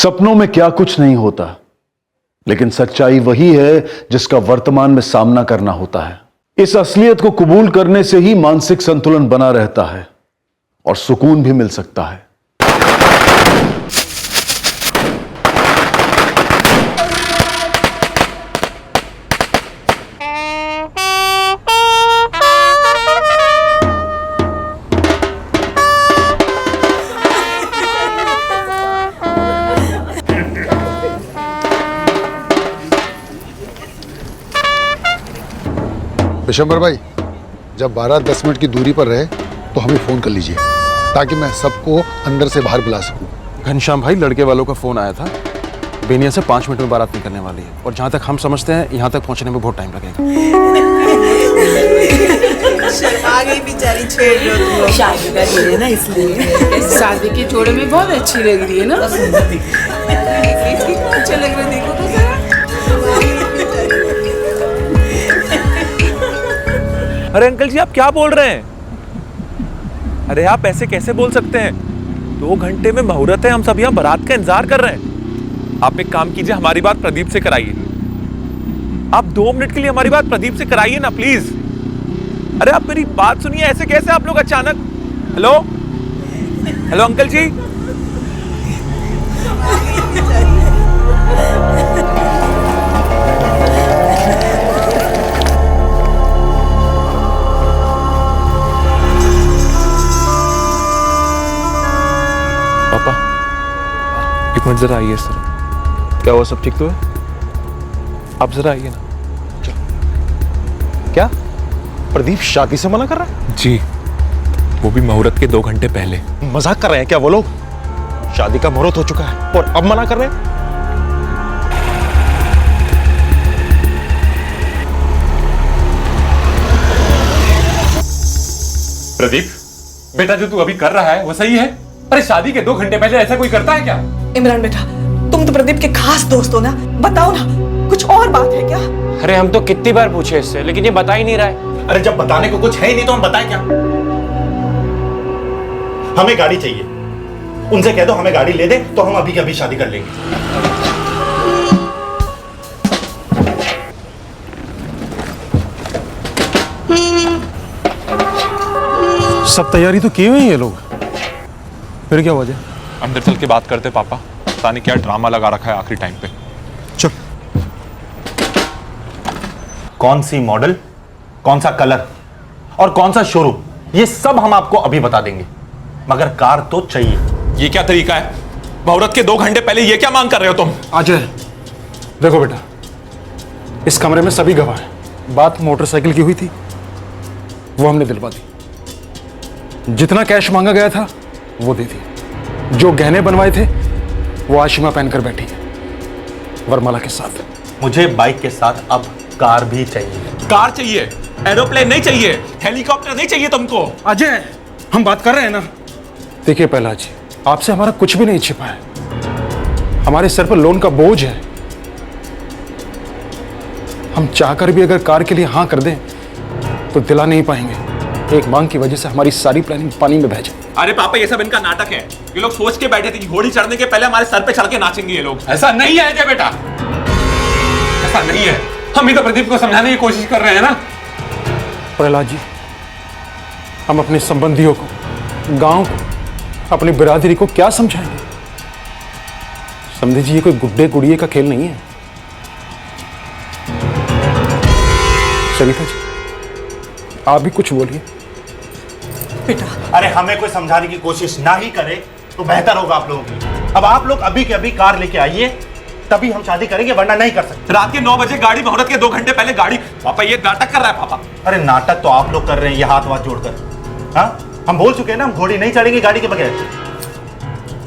सपनों में क्या कुछ नहीं होता, लेकिन सच्चाई वही है जिसका वर्तमान में सामना करना होता है। इस असलियत को कबूल करने से ही मानसिक संतुलन बना रहता है और सुकून भी मिल सकता है। विशंबर भाई, जब 12-10 मिनट की दूरी पर रहे तो हमें फ़ोन कर लीजिए ताकि मैं सबको अंदर से बाहर बुला सकूं। घनश्याम भाई, लड़के वालों का फ़ोन आया था। बेनिया से 5 मिनट में बारात निकलने वाली है और जहाँ तक हम समझते हैं यहाँ तक पहुँचने में बहुत टाइम लगेगा। आ गई बेचारी, छेड़ लो तुम लोग। शादी का दिन है ना, इसलिए शादी के जोड़े में बहुत अच्छी लग रही है ना। अच्छा लग रहा है, देखो तो जरा। अरे अंकल जी, आप क्या बोल रहे हैं? अरे आप ऐसे कैसे बोल सकते हैं? 2 घंटे में मुहूर्त है, हम सब यहाँ बारात का इंतजार कर रहे हैं। आप एक काम कीजिए, हमारी बात प्रदीप से कराइए। आप 2 मिनट के लिए हमारी बात प्रदीप से कराइए ना प्लीज। अरे आप मेरी बात सुनिए, ऐसे कैसे आप लोग अचानक। हेलो हेलो अंकल जी। पापा एक मिनट जरा आइए सर। क्या हुआ, सब ठीक तो है? आप जरा आइए ना। क्या प्रदीप शादी से मना कर रहा है? जी, वो भी मुहूर्त के 2 घंटे पहले। मजाक कर रहे हैं क्या वो लोग? शादी का मुहूर्त हो चुका है और अब मना कर रहे हैं? प्रदीप बेटा, जो तू अभी कर रहा है वो सही है? अरे शादी के 2 घंटे पहले ऐसा कोई करता है क्या? इमरान बेटा, तुम तो प्रदीप के खास दोस्त हो ना, बताओ ना, कुछ और बात है क्या? अरे हम तो कितनी बार पूछे इससे, लेकिन ये बता ही नहीं रहा है। अरे जब बताने को कुछ है ही नहीं तो हम बताएं क्या? हमें गाड़ी चाहिए, उनसे कह दो हमें गाड़ी ले दे तो हम अभी की अभी शादी कर लेंगे। सब तैयारी तो की हुई है ये लोग, फिर क्या वजह? अंदर चल के बात करते पापा, पता नहीं क्या ड्रामा लगा रखा है आखिरी टाइम पे। चल। कौन सी मॉडल, कौन सा कलर और कौन सा शोरूम, ये सब हम आपको अभी बता देंगे, मगर कार तो चाहिए। ये क्या तरीका है? मुहूर्त के 2 घंटे पहले ये क्या मांग कर रहे हो तुम? अजय देखो बेटा, इस कमरे में सभी गवाह हैं। बात मोटरसाइकिल की हुई थी, वो हमने दिलवा दी। जितना कैश मांगा गया था वो दे दिया। जो गहने बनवाए थे वो आशिमा पहनकर बैठी है वरमाला के साथ। मुझे बाइक के साथ अब कार भी चाहिए। कार चाहिए? एरोप्लेन नहीं चाहिए? हेलीकॉप्टर नहीं चाहिए तुमको? अजय, हम बात कर रहे हैं ना। देखिए पहला जी, आपसे हमारा कुछ भी नहीं छिपा है। हमारे सर पर लोन का बोझ है। हम चाहकर भी अगर कार के लिए हाँ कर दें तो दिला नहीं पाएंगे। एक मांग की वजह से हमारी सारी प्लानिंग पानी में बह जाए। अरे पापा, ये सब इनका नाटक है। ये लोग सोच के बैठे थे कि घोड़ी चढ़ने के पहले हमारे सर पे चढ़ के नाचेंगे ये लोग। ऐसा नहीं है अजय बेटा, ऐसा नहीं है। हम ही तो प्रदीप को समझाने की कोशिश कर रहे हैं ना। प्रहलाद जी, हम अपने संबंधियों को, गांव को, अपनी बिरादरी को क्या समझाएंगे? समझे जी, ये कोई गुड्डे गुड़िए का खेल नहीं है। सरिता जी, आप भी कुछ बोलिए। बेटा, अरे हमें कोई समझाने की कोशिश ना ही करे तो बेहतर होगा आप लोगों के लिए। अब आप लोग अभी के अभी कार लेके आइए, तभी हम शादी करेंगे, वरना नहीं कर सकते। रात के 9 बजे गाड़ी, मुहूर्त के 2 घंटे पहले गाड़ी। पापा ये नाटक कर रहा है पापा। अरे नाटक तो आप लोग कर रहे हैं, ये हाथ वाथ जोड़कर। हाँ, हम बोल चुके हैं ना, हम घोड़ी नहीं चढ़ेंगे गाड़ी के बगैर।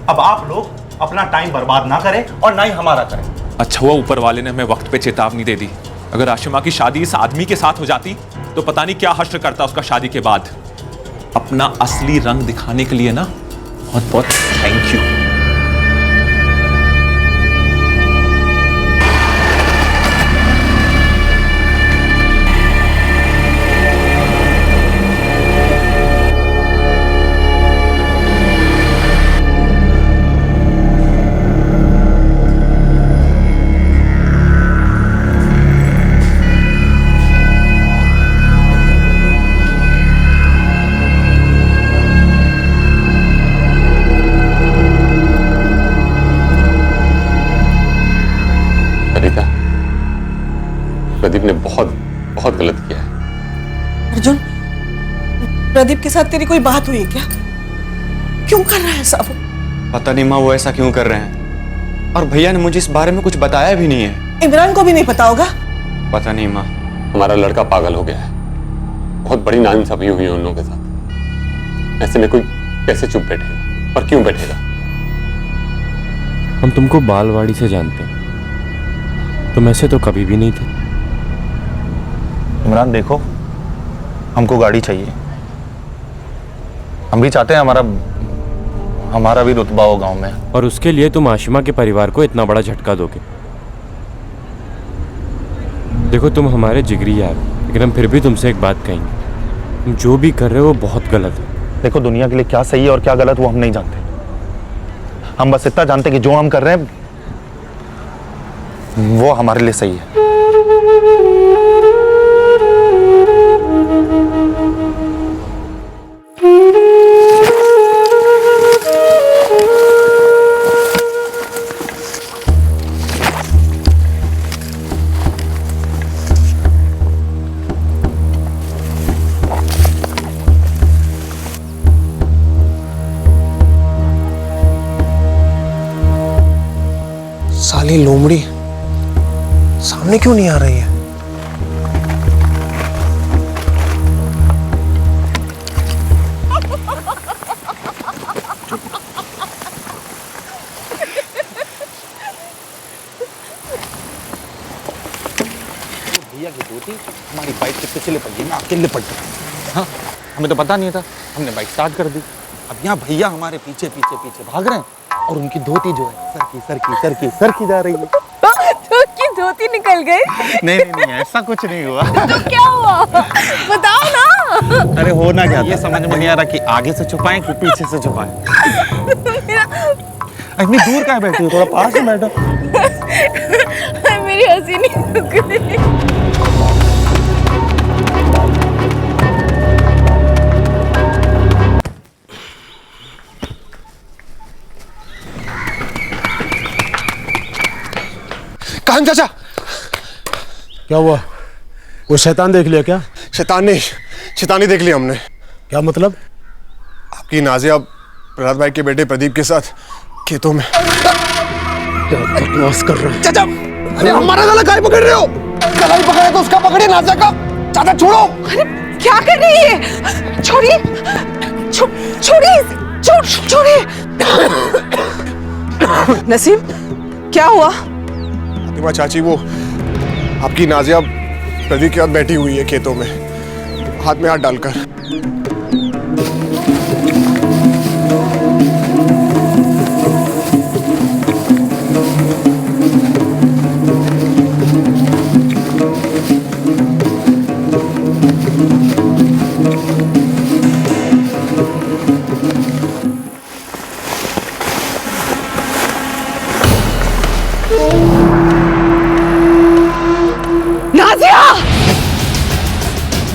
अब आप लोग अपना टाइम बर्बाद ना करें और ना ही हमारा करें। अच्छा हुआ ऊपर वाले ने हमें वक्त पे चेतावनी दे दी। अगर आशिमा की शादी इस आदमी के साथ हो जाती तो पता नहीं क्या हश्र करता उसका शादी के बाद। अपना असली रंग दिखाने के लिए ना बहुत बहुत थैंक यू। बहुत बहुत गलत किया है। अर्जुन, प्रदीप के साथ तेरी कोई बात हुई है क्या? क्यों कर रहा है ऐसा वो? पता नहीं माँ, वो ऐसा क्यों कर रहे हैं। और भैया ने मुझे इस बारे में कुछ बताया भी नहीं है। इमरान को भी नहीं पता होगा? पता नहीं माँ। हमारा लड़का पागल हो गया है, बहुत बड़ी नाइंसाफी हुई है उन लोगों के साथ। ऐसे में कोई कैसे चुप बैठेगा और क्यों बैठेगा? हम तुमको बालवाड़ी से जानते हैं, तुम ऐसे तो कभी भी नहीं थे। इमरान देखो, हमको गाड़ी चाहिए। हम भी चाहते हैं हमारा भी रुतबा हो गांव में। और उसके लिए तुम आशिमा के परिवार को इतना बड़ा झटका दोगे? देखो, तुम हमारे जिगरी यार, लेकिन हम फिर भी तुमसे एक बात कहेंगे, तुम जो भी कर रहे हो वो बहुत गलत है। देखो, दुनिया के लिए क्या सही है और क्या गलत वो हम नहीं जानते। हम बस इतना जानते कि जो हम कर रहे हैं वो हमारे लिए सही है। साली लोमड़ी सामने क्यों नहीं आ रही है? भैया की धोती हमारी बाइक के पिछले पहिए में आके लिपट गई। हाँ, हमें तो पता नहीं था, हमने बाइक स्टार्ट कर दी। अब यहाँ भैया हमारे पीछे पीछे पीछे भाग रहे हैं और उनकी धोती जो है सरकी जा रही है। तो की धोती निकल गई? नहीं, ऐसा कुछ नहीं हुआ। तो क्या हुआ? बताओ ना। अरे होना क्या, ये समझ में नहीं आ रहा कि आगे से छुपाएं कि पीछे से छुपाएं। इतनी दूर कहाँ बैठी हो, थोड़ा पास में बैठो। मेरी हंसी नहीं रुक रही। कान चाचा, क्या हुआ? वो शैतान देख लिया क्या? शैतानी देख लिया हमने। क्या मतलब? आपकी नाजिया प्रहलाद भाई के बेटे प्रदीप के साथ खेतों में। क्या बकवास कर रहे हो? चाचा, अरे हमारा गला काहे पकड़ रहे हो? गला ही पकड़ा तो उसका पकड़िए नाजिया का। चाचा छोड़ो। अरे क्या कर रही है? छोड़िए, छोड़िए। नसीम, क्या हुआ? फातिमा चाची, वो आपकी नाजिया प्रदीप के साथ बैठी हुई है खेतों में, हाथ में हाथ डालकर।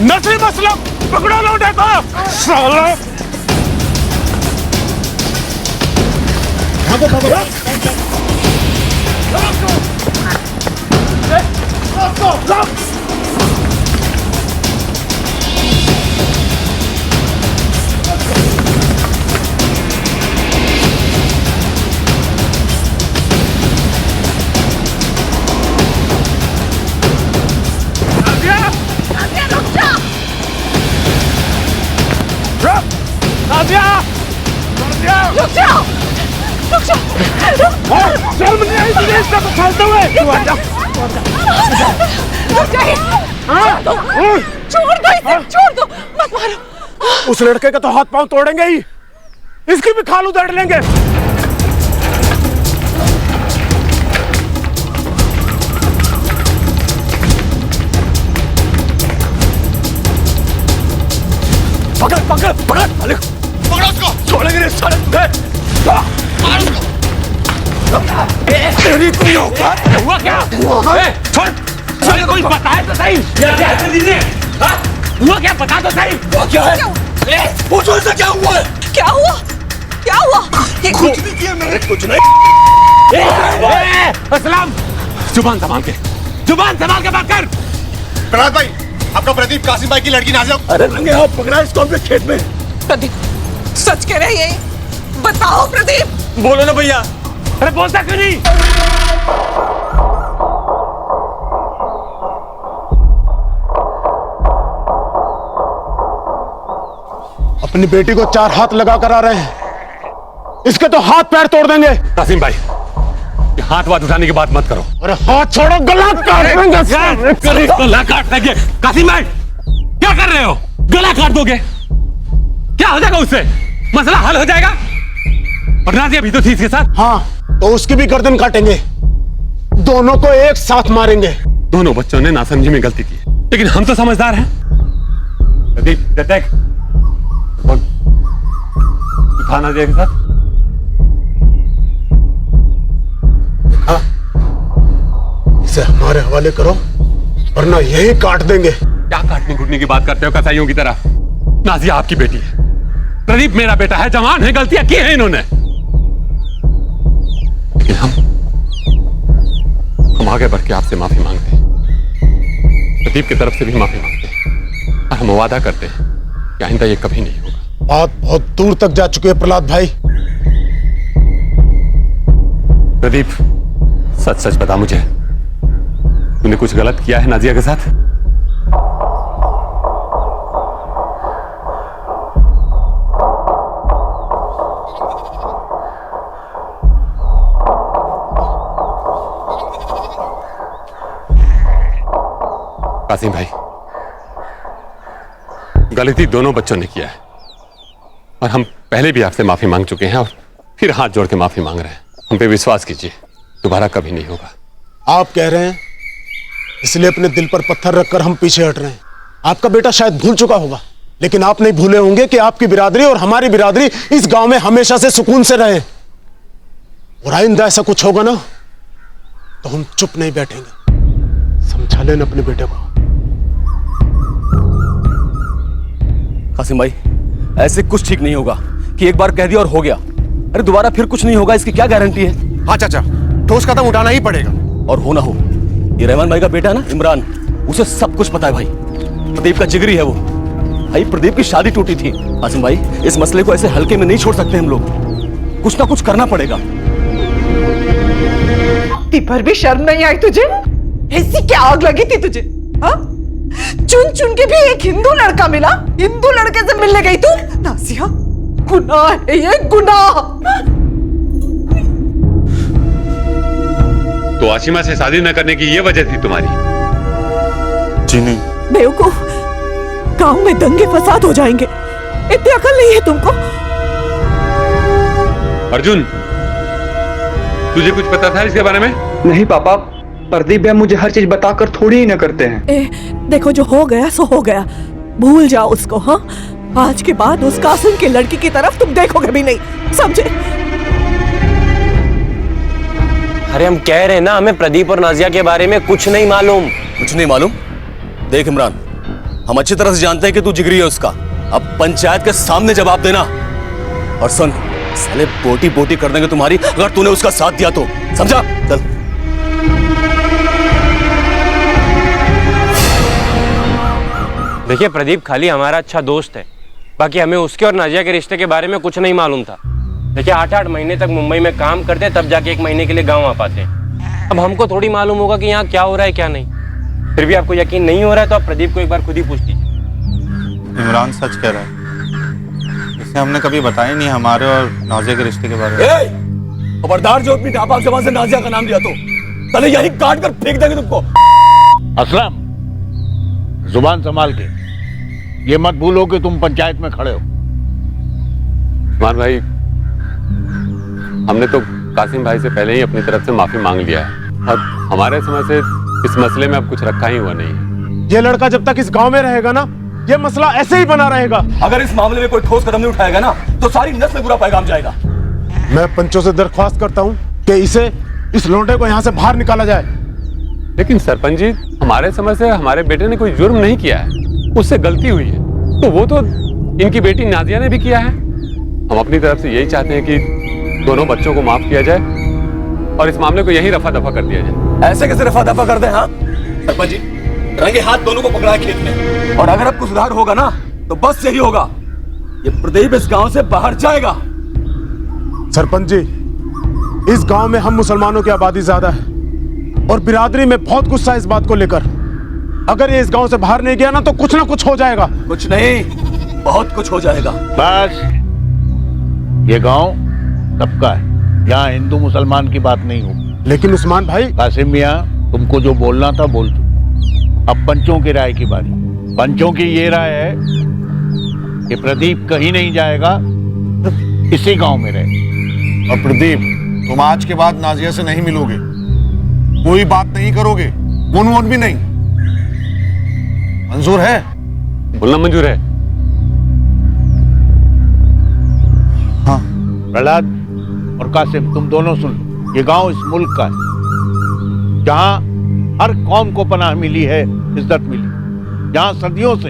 नसीब असलम, पकड़ो लौटे को। साला शर्म नहीं आई तुझे इसका तो चलते हुए? छोड़ दो, मत मारो। उस लड़के का तो हाथ पांव तोड़ेंगे ही, इसकी भी खाल उधेड़ लेंगे। पकड़ उसको। छोड़ेंगे नहीं साले तुझे। मार उसको। तेरी कोई औकात हुआ क्या? छोड़, चल कोई बताए तो सही। हुआ क्या, बता तो सही। क्या है? पूछो इससे क्या हुआ है? क्या हुआ? ये कुछ नहीं किया मैंने, कुछ नहीं। असलम, जुबान संभाल के बात कर। प्रहलाद भाई, आपका प्रदीप कासिम भाई की लड़की नाजिया। अरे रंगे हाथ पकड़ा इसको अपने खेत में। प्रदीप सच कह रहे हैं, बताओ प्रदीप। बोलो ना भैया। अरे बोलता क्यों नहीं? अपनी बेटी को 4 हाथ लगा कर आ रहे हैं, इसके तो हाथ पैर तोड़ देंगे। कासिम भाई, ये हाथ वाथ उठाने की बात मत करो। अरे हाथ छोड़ो, गला काट देंगे। गला काट देंगे। कासिम भाई क्या कर रहे हो? गला काट दोगे? क्या हो जाएगा उससे? मसला हल हो जाएगा? और नाजिया भी तो थी इसके साथ। हाँ, तो उसकी भी गर्दन काटेंगे, दोनों को एक साथ मारेंगे। दोनों बच्चों ने नासमझी में गलती की, लेकिन हम तो समझदार हैं। प्रदीप, देख था नाजिया के साथ। इसे हमारे हवाले करो वरना यही काट देंगे। क्या काटने घुटने की बात करते हो कसाईयों की तरह? नाजिया आपकी बेटी है, प्रदीप मेरा बेटा है, जवान है, गलतियां की हैं इन्होंने, लेकिन हम आगे बढ़ के आपसे माफी मांगते हैं, प्रदीप की तरफ से भी माफी मांगते हैं, और हम वादा करते हैं कि आइंदा ये कभी नहीं होगा। बात बहुत दूर तक जा चुकी है प्रहलाद भाई। प्रदीप, सच सच बता मुझे, तूने कुछ गलत किया है नाजिया के साथ? कासिम भाई, गलती दोनों बच्चों ने किया है, और हम पहले भी आपसे माफी मांग चुके हैं और फिर हाथ जोड़ के माफी मांग रहे हैं। हम पे विश्वास कीजिए, दोबारा कभी नहीं होगा। आप कह रहे हैं इसलिए अपने दिल पर पत्थर रखकर हम पीछे हट रहे हैं। आपका बेटा शायद भूल चुका होगा, लेकिन आप नहीं भूले होंगे कि आपकी बिरादरी और हमारी बिरादरी इस गांव में हमेशा से सुकून से रहे। और आइंदा ऐसा कुछ होगा ना तो हम चुप नहीं बैठेंगे। समझा लेना अपने बेटे को। कासिम भाई, ऐसे कुछ ठीक नहीं होगा कि एक बार कह दिया और हो गया। अरे दोबारा फिर कुछ नहीं होगा, इसकी क्या गारंटी है? हाँ चाचा, ठोस कदम उठाना ही पड़ेगा। और हो ना हो, ये रहमान भाई का बेटा है ना इमरान, उसे सब कुछ पता है भाई। प्रदीप का जिगरी है वो भाई। प्रदीप की शादी टूटी थी। कासिम भाई, इस मसले को ऐसे हल्के में नहीं छोड़ सकते हम लोग, कुछ ना कुछ करना पड़ेगा। पर भी शर्म नहीं आई तुझे? ऐसी क्या आग लगी थी तुझे? हाँ, चुन चुन के भी एक हिंदू लड़का मिला, हिंदू लड़के से मिलने गई तू? नासिया, गुनाह है ये, गुनाह। तो आशिमा से शादी न करने की ये वजह थी तुम्हारी? जी नहीं। बेवकूफ, गांव में दंगे फसाद हो जाएंगे, इतनी अकल नहीं है तुमको? अर्जुन, तुझे कुछ पता था इसके बारे में? नहीं पापा, प्रदीप भैया मुझे हर चीज बताकर थोड़ी ही न करते हैं। देखो, जो हो गया सो हो गया, भूल जाओ उसको। हाँ, आज के बाद उस कासिम की लड़की की तरफ तुम देखोगे भी नहीं, समझे? अरे हम कह रहे हैं ना, हमें प्रदीप और नाजिया के बारे में कुछ नहीं मालूम। कुछ नहीं मालूम? देख इमरान, हम अच्छी तरह से जानते हैं कि तू जिगरी है उसका। अब पंचायत के सामने जवाब देना। और सुन, साले बोटी बोटी कर देंगे तुम्हारी अगर तूने उसका साथ दिया तो, समझा? चल। देखिए, प्रदीप खाली हमारा अच्छा दोस्त है, बाकी हमें उसके और नाजिया के रिश्ते के बारे में कुछ नहीं मालूम था। देखिए, 8-8 महीने तक मुंबई में काम करते, तब जाके 1 महीने के लिए गांव आ पाते। अब हमको थोड़ी मालूम होगा कि यहाँ क्या हो रहा है क्या नहीं। फिर भी आपको यकीन नहीं हो रहा है तो आप प्रदीप को एक बार खुद ही पूछ लीजिए। इमरान सच कह रहा है, इसे हमने कभी बताया नहीं हमारे और नाजिया के रिश्ते के बारे में। खबरदार, जो अपनी नापाक ज़बान से नाजिया का नाम लिया तो तले यहीं काट कर फेंक देंगे तुमको। असलम, जुबान संभाल के, ये मत भूलो कि तुम पंचायत में खड़े हो। मान भाई, हमने तो कासिम भाई से पहले ही अपनी तरफ से माफी मांग लिया है, और हमारे समझ से इस मसले में अब कुछ रखा ही हुआ नहीं है। ये लड़का जब तक इस गांव में रहेगा ना, ये मसला ऐसे ही बना रहेगा। अगर इस मामले में कोई ठोस कदम नहीं उठाएगा ना, तो सारी नस्ल बुरा पैगाम जाएगा। मैं पंचों से दरख्वास्त करता हूँ कि इस लौंडे को यहाँ से बाहर निकाला जाए। लेकिन सरपंच जी, हमारे समझ से हमारे बेटे ने कोई जुर्म नहीं किया है, उससे गलती हुई है, तो वो तो इनकी बेटी नाजिया ने भी किया है। हम अपनी तरफ से यही चाहते हैं कि दोनों बच्चों को माफ किया जाए और इस मामले को यहीं रफा दफा कर दिया जाए। ऐसे कैसे रफा दफा कर दें? हाँ सरपंच जी, रंगे हाथ दोनों को पकड़ा है खेत में। और अगर अब कुछ सुधार होगा ना तो बस यही होगा, ये प्रदीप इस गांव से बाहर जाएगा। सरपंच जी, इस गांव में हम मुसलमानों की आबादी ज्यादा है और बिरादरी में बहुत गुस्सा है इस बात को लेकर। अगर ये इस गांव से बाहर नहीं गया ना तो कुछ ना कुछ हो जाएगा। कुछ नहीं, बहुत कुछ हो जाएगा। बस, ये गांव सबका है, यहाँ हिंदू मुसलमान की बात नहीं हो। लेकिन उस्मान भाई। कासिम मियाँ, तुमको जो बोलना था बोल चुका। अब पंचों की राय की बारी। पंचों की ये राय है कि प्रदीप कहीं नहीं जाएगा, इसी गांव में रहे। और प्रदीप, तुम आज के बाद नाजिया से नहीं मिलोगे, कोई बात नहीं करोगे, फोन वोन भी नहीं। मंजूर है? बोलना मंजूर है। हाँ। प्रहलाद और कासिम, तुम दोनों सुन लो, ये गांव इस मुल्क का है, जहां हर कौम को पनाह मिली है, इज्जत मिली, जहां सदियों से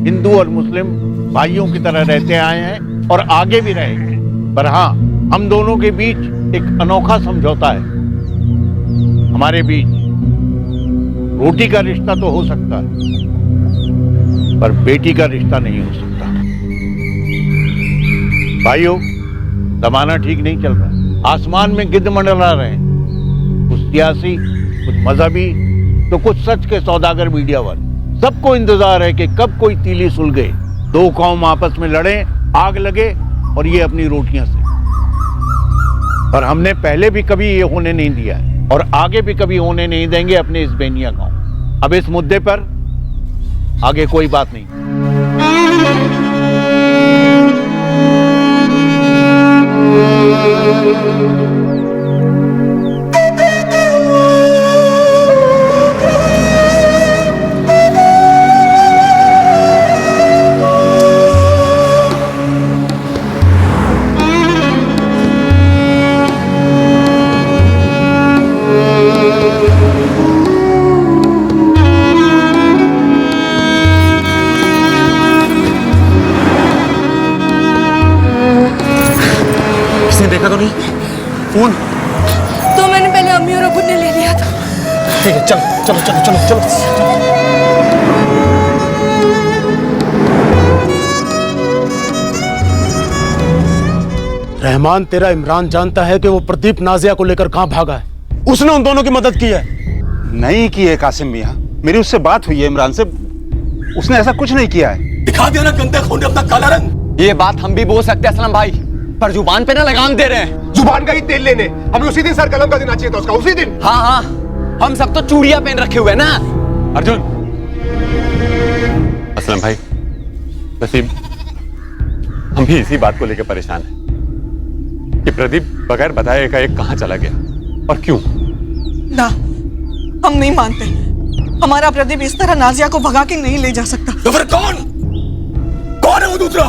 हिंदू और मुस्लिम भाइयों की तरह रहते आए हैं और आगे भी रहेंगे। पर हाँ, हम दोनों के बीच एक अनोखा समझौता है। हमारे बीच रोटी का रिश्ता तो हो सकता है, पर बेटी का रिश्ता नहीं हो सकता। भाइयों, जमाना ठीक नहीं चल रहा। आसमान में गिद्ध मंडरा रहे हैं, कुछ सियासी, कुछ मजहबी, तो कुछ सच के सौदागर मीडिया वाले। सबको इंतजार है कि कब कोई तीली सुलगे, दो कौम आपस में लड़े, आग लगे और ये अपनी रोटियां से। और हमने पहले भी कभी ये होने नहीं दिया है और आगे भी कभी होने नहीं देंगे अपने इस बेनिया गांव। अब इस मुद्दे पर आगे कोई बात नहीं। देखा तो नहीं फोन? तो मैंने पहले अम्मी और अबू ने ले लिया था। ठीक है, चलो चलो चलो चलो चलो। रहमान, तेरा इमरान जानता है कि वो प्रदीप नाजिया को लेकर कहां भागा है। उसने उन दोनों की मदद की है। नहीं की है कासिम मियाँ, मेरी उससे बात हुई है इमरान से, उसने ऐसा कुछ नहीं किया है। दिखा दिया ना गंदे खून ने अपना काला रंग। ये बात हम भी बोल सकते हैं असलम भाई, पर जुबान पे ना लगाम दे रहे हैं। जुबान का ही तेल लेने हमें उसी दिन सर कलम का देना चाहिए था उसका, उसी दिन। हाँ हाँ, हम सब तो चूड़ियां पहन रखे हुए ना। अर्जुन, असलम भाई, नसीब, हम भी इसी बात को लेकर परेशान हैं कि प्रदीप बगैर बताए एकाएक कहां चला गया और क्यों। ना, हम नहीं मानते। हमारा प्रदीप इस तरह नाजिया को भगा के नहीं ले जा सकता। तो फिर कौन है वो दूसरा?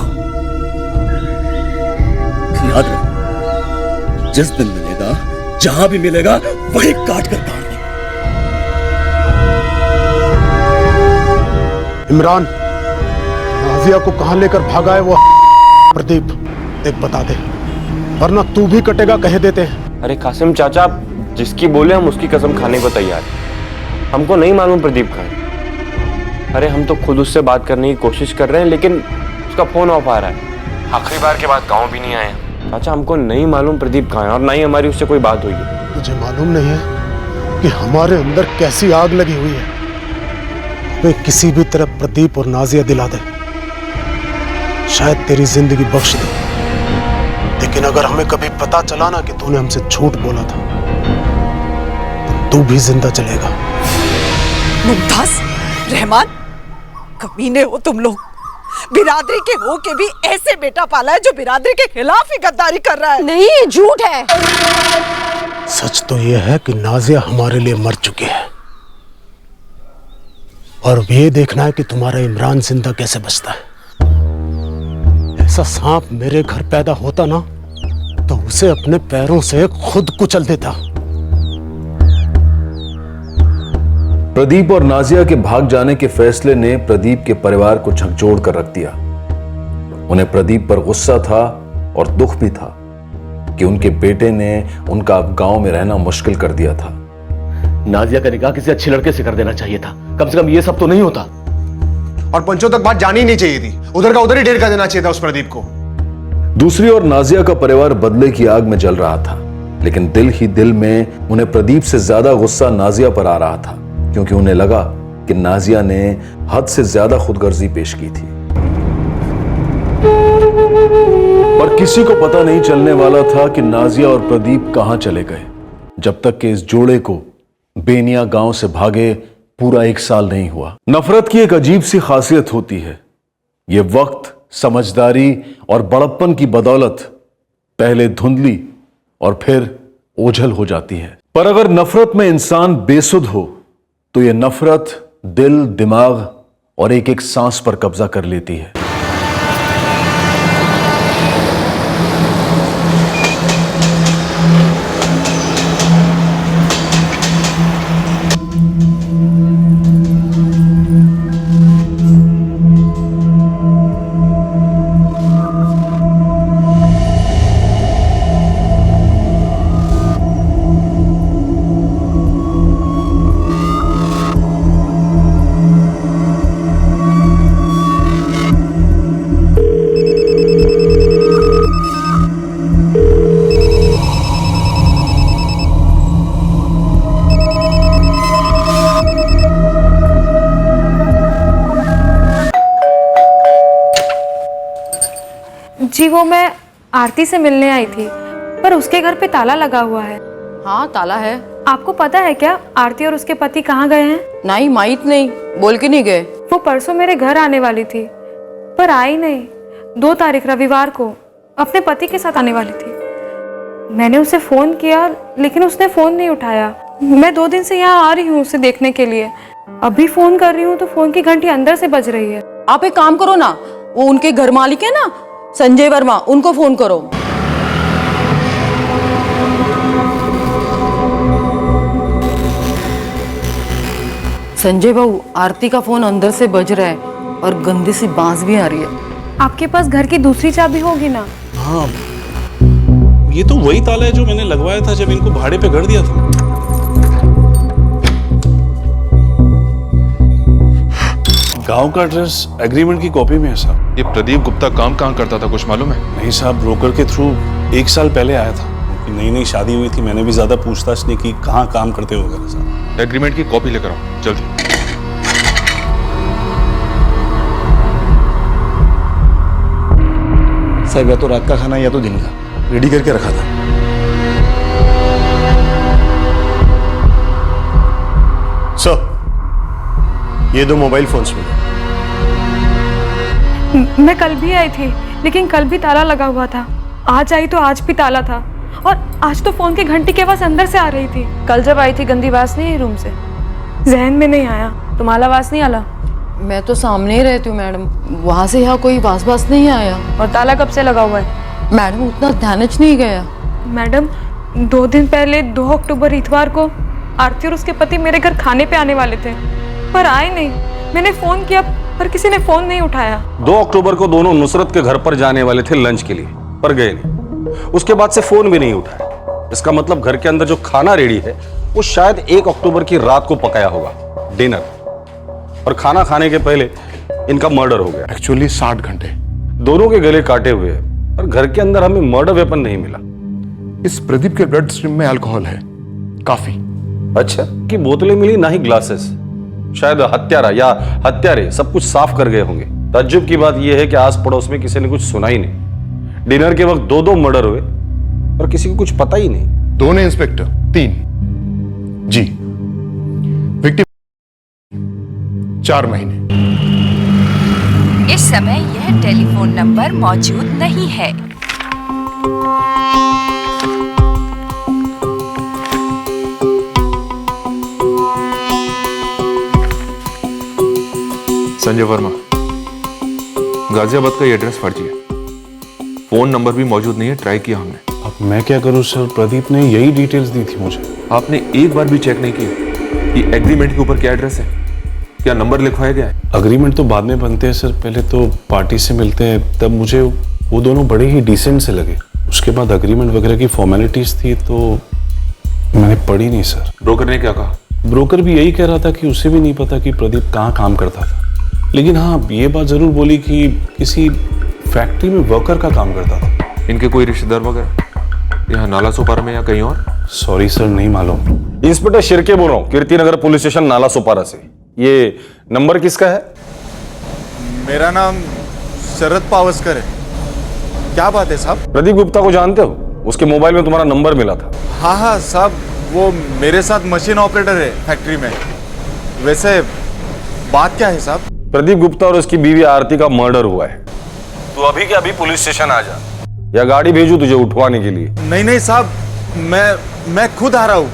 याद रख, जिस दिन मिलेगा, जहां भी मिलेगा, वही काट कर काट दे। इमरान, नाजिया को कहां लेकर भागा है वो प्रदीप, देख बता दे, वरना तू भी कटेगा कह देते हैं। अरे कासिम चाचा, जिसकी बोले हम उसकी कसम खाने को तैयार हैं। हमको नहीं मालूम प्रदीप कहाँ है। अरे हम तो खुद उससे बात करने की कोशिश कर रहे हैं, लेकिन उसका फोन ऑफ आ रहा है। आखिरी बार के बाद गांव भी नहीं आया। चाचा, हमको नहीं मालूम प्रदीप कहाँ है और ना ही हमारी उससे कोई बात हुई है। तुझे मालूम नहीं है कि हमारे अंदर कैसी आग लगी हुई है। वे किसी भी तरह प्रदीप और नाजिया दिला दे, शायद तेरी जिंदगी बख्श दे। लेकिन अगर हमें कभी पता चला ना कि तूने हमसे झूठ बोला था, तो तू भी जिंदा चलेगा। मुमताज, रहमान, कमीने हो तुम लोग। बिरादरी के हो के भी ऐसे बेटा पाला है जो बिरादरी के खिलाफ ही गद्दारी कर रहा है। नहीं, झूठ है। सच तो यह है कि नाजिया हमारे लिए मर चुकी है और ये देखना है कि तुम्हारा इमरान जिंदा कैसे बचता है। ऐसा सांप मेरे घर पैदा होता ना तो उसे अपने पैरों से खुद कुचल देता। प्रदीप और नाजिया के भाग जाने के फैसले ने प्रदीप के परिवार को झकझोर कर रख दिया। उन्हें प्रदीप पर गुस्सा था और दुख भी था कि उनके बेटे ने उनका अब गांव में रहना मुश्किल कर दिया था। नाजिया का निकाह किसी अच्छे लड़के से कर देना चाहिए था, कम से कम ये सब तो नहीं होता। और पंचों तक बात जानी ही नहीं चाहिए थी, उधर का उधर ही ढेर कर देना चाहिए था उस प्रदीप को। दूसरी ओर नाजिया का परिवार बदले की आग में जल रहा था, लेकिन दिल ही दिल में उन्हें प्रदीप से ज्यादा गुस्सा नाजिया पर आ रहा था, क्योंकि उन्हें लगा कि नाजिया ने हद से ज्यादा खुदगर्जी पेश की थी। पर किसी को पता नहीं चलने वाला था कि नाजिया और प्रदीप कहां चले गए, जब तक कि इस जोड़े को बेनिया गांव से भागे पूरा 1 साल नहीं हुआ। नफरत की एक अजीब सी खासियत होती है, यह वक्त, समझदारी और बड़प्पन की बदौलत पहले धुंधली और फिर ओझल हो जाती है। पर अगर नफरत में इंसान बेसुध हो तो यह नफरत दिल, दिमाग और एक एक सांस पर कब्जा कर लेती है। जी वो मैं आरती से मिलने आई थी, पर उसके घर पे ताला लगा हुआ है। हाँ ताला है। आपको पता है क्या आरती और उसके पति कहाँ गए हैं? नहीं माहित नहीं, बोल के नहीं गए। वो परसों मेरे घर आने वाली थी पर आई नहीं। 2 तारीख रविवार को अपने पति के साथ आने वाली थी। मैंने उसे फोन किया लेकिन उसने फोन नहीं उठाया। मैं 2 दिन से यहाँ आ रही हूँ उसे देखने के लिए। अभी फोन कर रही हूँ तो फोन की घंटी अंदर से बज रही है। आप एक काम करो ना, वो उनके घर मालिक है ना संजय वर्मा, उनको फोन करो। संजय बाबू, आरती का फोन अंदर से बज रहा है और गंदी सी बांस भी आ रही है। आपके पास घर की दूसरी चाबी होगी ना? हाँ, ये तो वही ताला है जो मैंने लगवाया था जब इनको भाड़े पे घर दिया था। गांव का एड्रेस एग्रीमेंट की कॉपी में है साहब। ये प्रदीप गुप्ता काम कहाँ करता था, कुछ मालूम है? नहीं साहब, ब्रोकर के थ्रू 1 साल पहले आया था। नई नई शादी हुई थी, मैंने भी ज्यादा पूछताछ नहीं की कहाँ काम करते हो वगैरह साहब। एग्रीमेंट की कॉपी लेकर आओ जल्दी। साहब या तो रात का खाना या तो दिन का रेडी करके रखा था। सर, ये 2 मोबाइल फोन्स मिले। मैं कल भी आई थी लेकिन कल भी ताला लगा हुआ था। आज आई तो आज भी ताला था और आज तो फोन की घंटी की आवाज अंदर से आ रही थी। कल जब आई थी गंदी आवाज नहीं आई रूम से? जहन में नहीं आया। तुम्हारा आवाज नहीं आला? मैं तो सामने ही रहती हूँ मैडम, वहाँ से यहाँ कोई वास नहीं आया। और ताला कब से लगा हुआ है? मैडम उतना ध्यान नहीं गया। मैडम 2 दिन पहले 2 अक्टूबर इतवार को आरती और उसके पति मेरे घर खाने पे आने वाले थे पर आए नहीं। मैंने फोन किया पर किसी ने फोन नहीं उठाया। 2 अक्टूबर को दोनों नुसरत के घर पर जाने वाले थे लंच के लिए, पर गए नहीं। उसके बाद से फोन भी नहीं उठाया। इसका मतलब घर के अंदर जो खाना रेडी है वो शायद 1 अक्टूबर की रात को पकाया होगा, डिनर। और खाना खाने के पहले इनका मर्डर हो गया। एक्चुअली 60 घंटे दोनों के गले काटे हुए हैं और घर के अंदर हमें मर्डर वेपन नहीं मिला। इस प्रदीप के ब्लड स्ट्रीम में अल्कोहल है काफी। अच्छा, कि बोतलें मिली ना ही ग्लासेस। शायद हत्यारा या हत्यारे सब कुछ साफ कर गए होंगे। ताज्जुब की बात यह है कि आस पड़ोस में किसी ने कुछ सुना ही नहीं। डिनर के वक्त 2 मर्डर हुए और किसी को कुछ पता ही नहीं। 2 ने इंस्पेक्टर, 3 जी, विक्टिम 4 महीने। इस समय यह टेलीफोन नंबर मौजूद नहीं है। संजय वर्मा, गाजियाबाद का ये एड्रेस फर्जी है। फोन नंबर भी मौजूद नहीं है, ट्राई किया हमने। अब मैं क्या करूं सर, प्रदीप ने यही डिटेल्स दी थी मुझे। आपने एक बार भी चेक नहीं किया कि एग्रीमेंट के ऊपर क्या एड्रेस है, क्या नंबर लिखवाया गया है? अग्रीमेंट तो बाद में बनते हैं सर, पहले तो पार्टी से मिलते हैं। तब मुझे वो दोनों बड़े ही डिसेंट से लगे। उसके बाद अग्रीमेंट वगैरह की फॉर्मेलिटीज थी तो मैंने पढ़ी नहीं सर। ब्रोकर ने क्या कहा? ब्रोकर भी यही कह रहा था कि उसे भी नहीं पता कि प्रदीप कहाँ काम करता था, लेकिन हाँ ये बात जरूर बोली कि किसी फैक्ट्री में वर्कर का काम करता था। इनके कोई रिश्तेदार वगैरह यहाँ नाला सोपारा में या कहीं और? सॉरी सर, नहीं मालूम। इंस्पेक्टर शिर्के बोल रहा हूँ, कीर्तिनगर पुलिस स्टेशन नाला सोपारा से। ये नंबर किसका है? मेरा नाम शरद पावस्कर है। क्या बात है साहब? प्रदीप गुप्ता को जानते हो? उसके मोबाइल में तुम्हारा नंबर मिला था। हाँ साहब, वो मेरे साथ मशीन ऑपरेटर है फैक्ट्री में। वैसे बात क्या है साहब? प्रदीप गुप्ता और उसकी बीवी आरती का मर्डर हुआ है। तू अभी के अभी पुलिस स्टेशन आ जा, या गाड़ी भेजू तुझे उठवाने के लिए? नहीं साहब, मैं खुद आ रहा हूँ।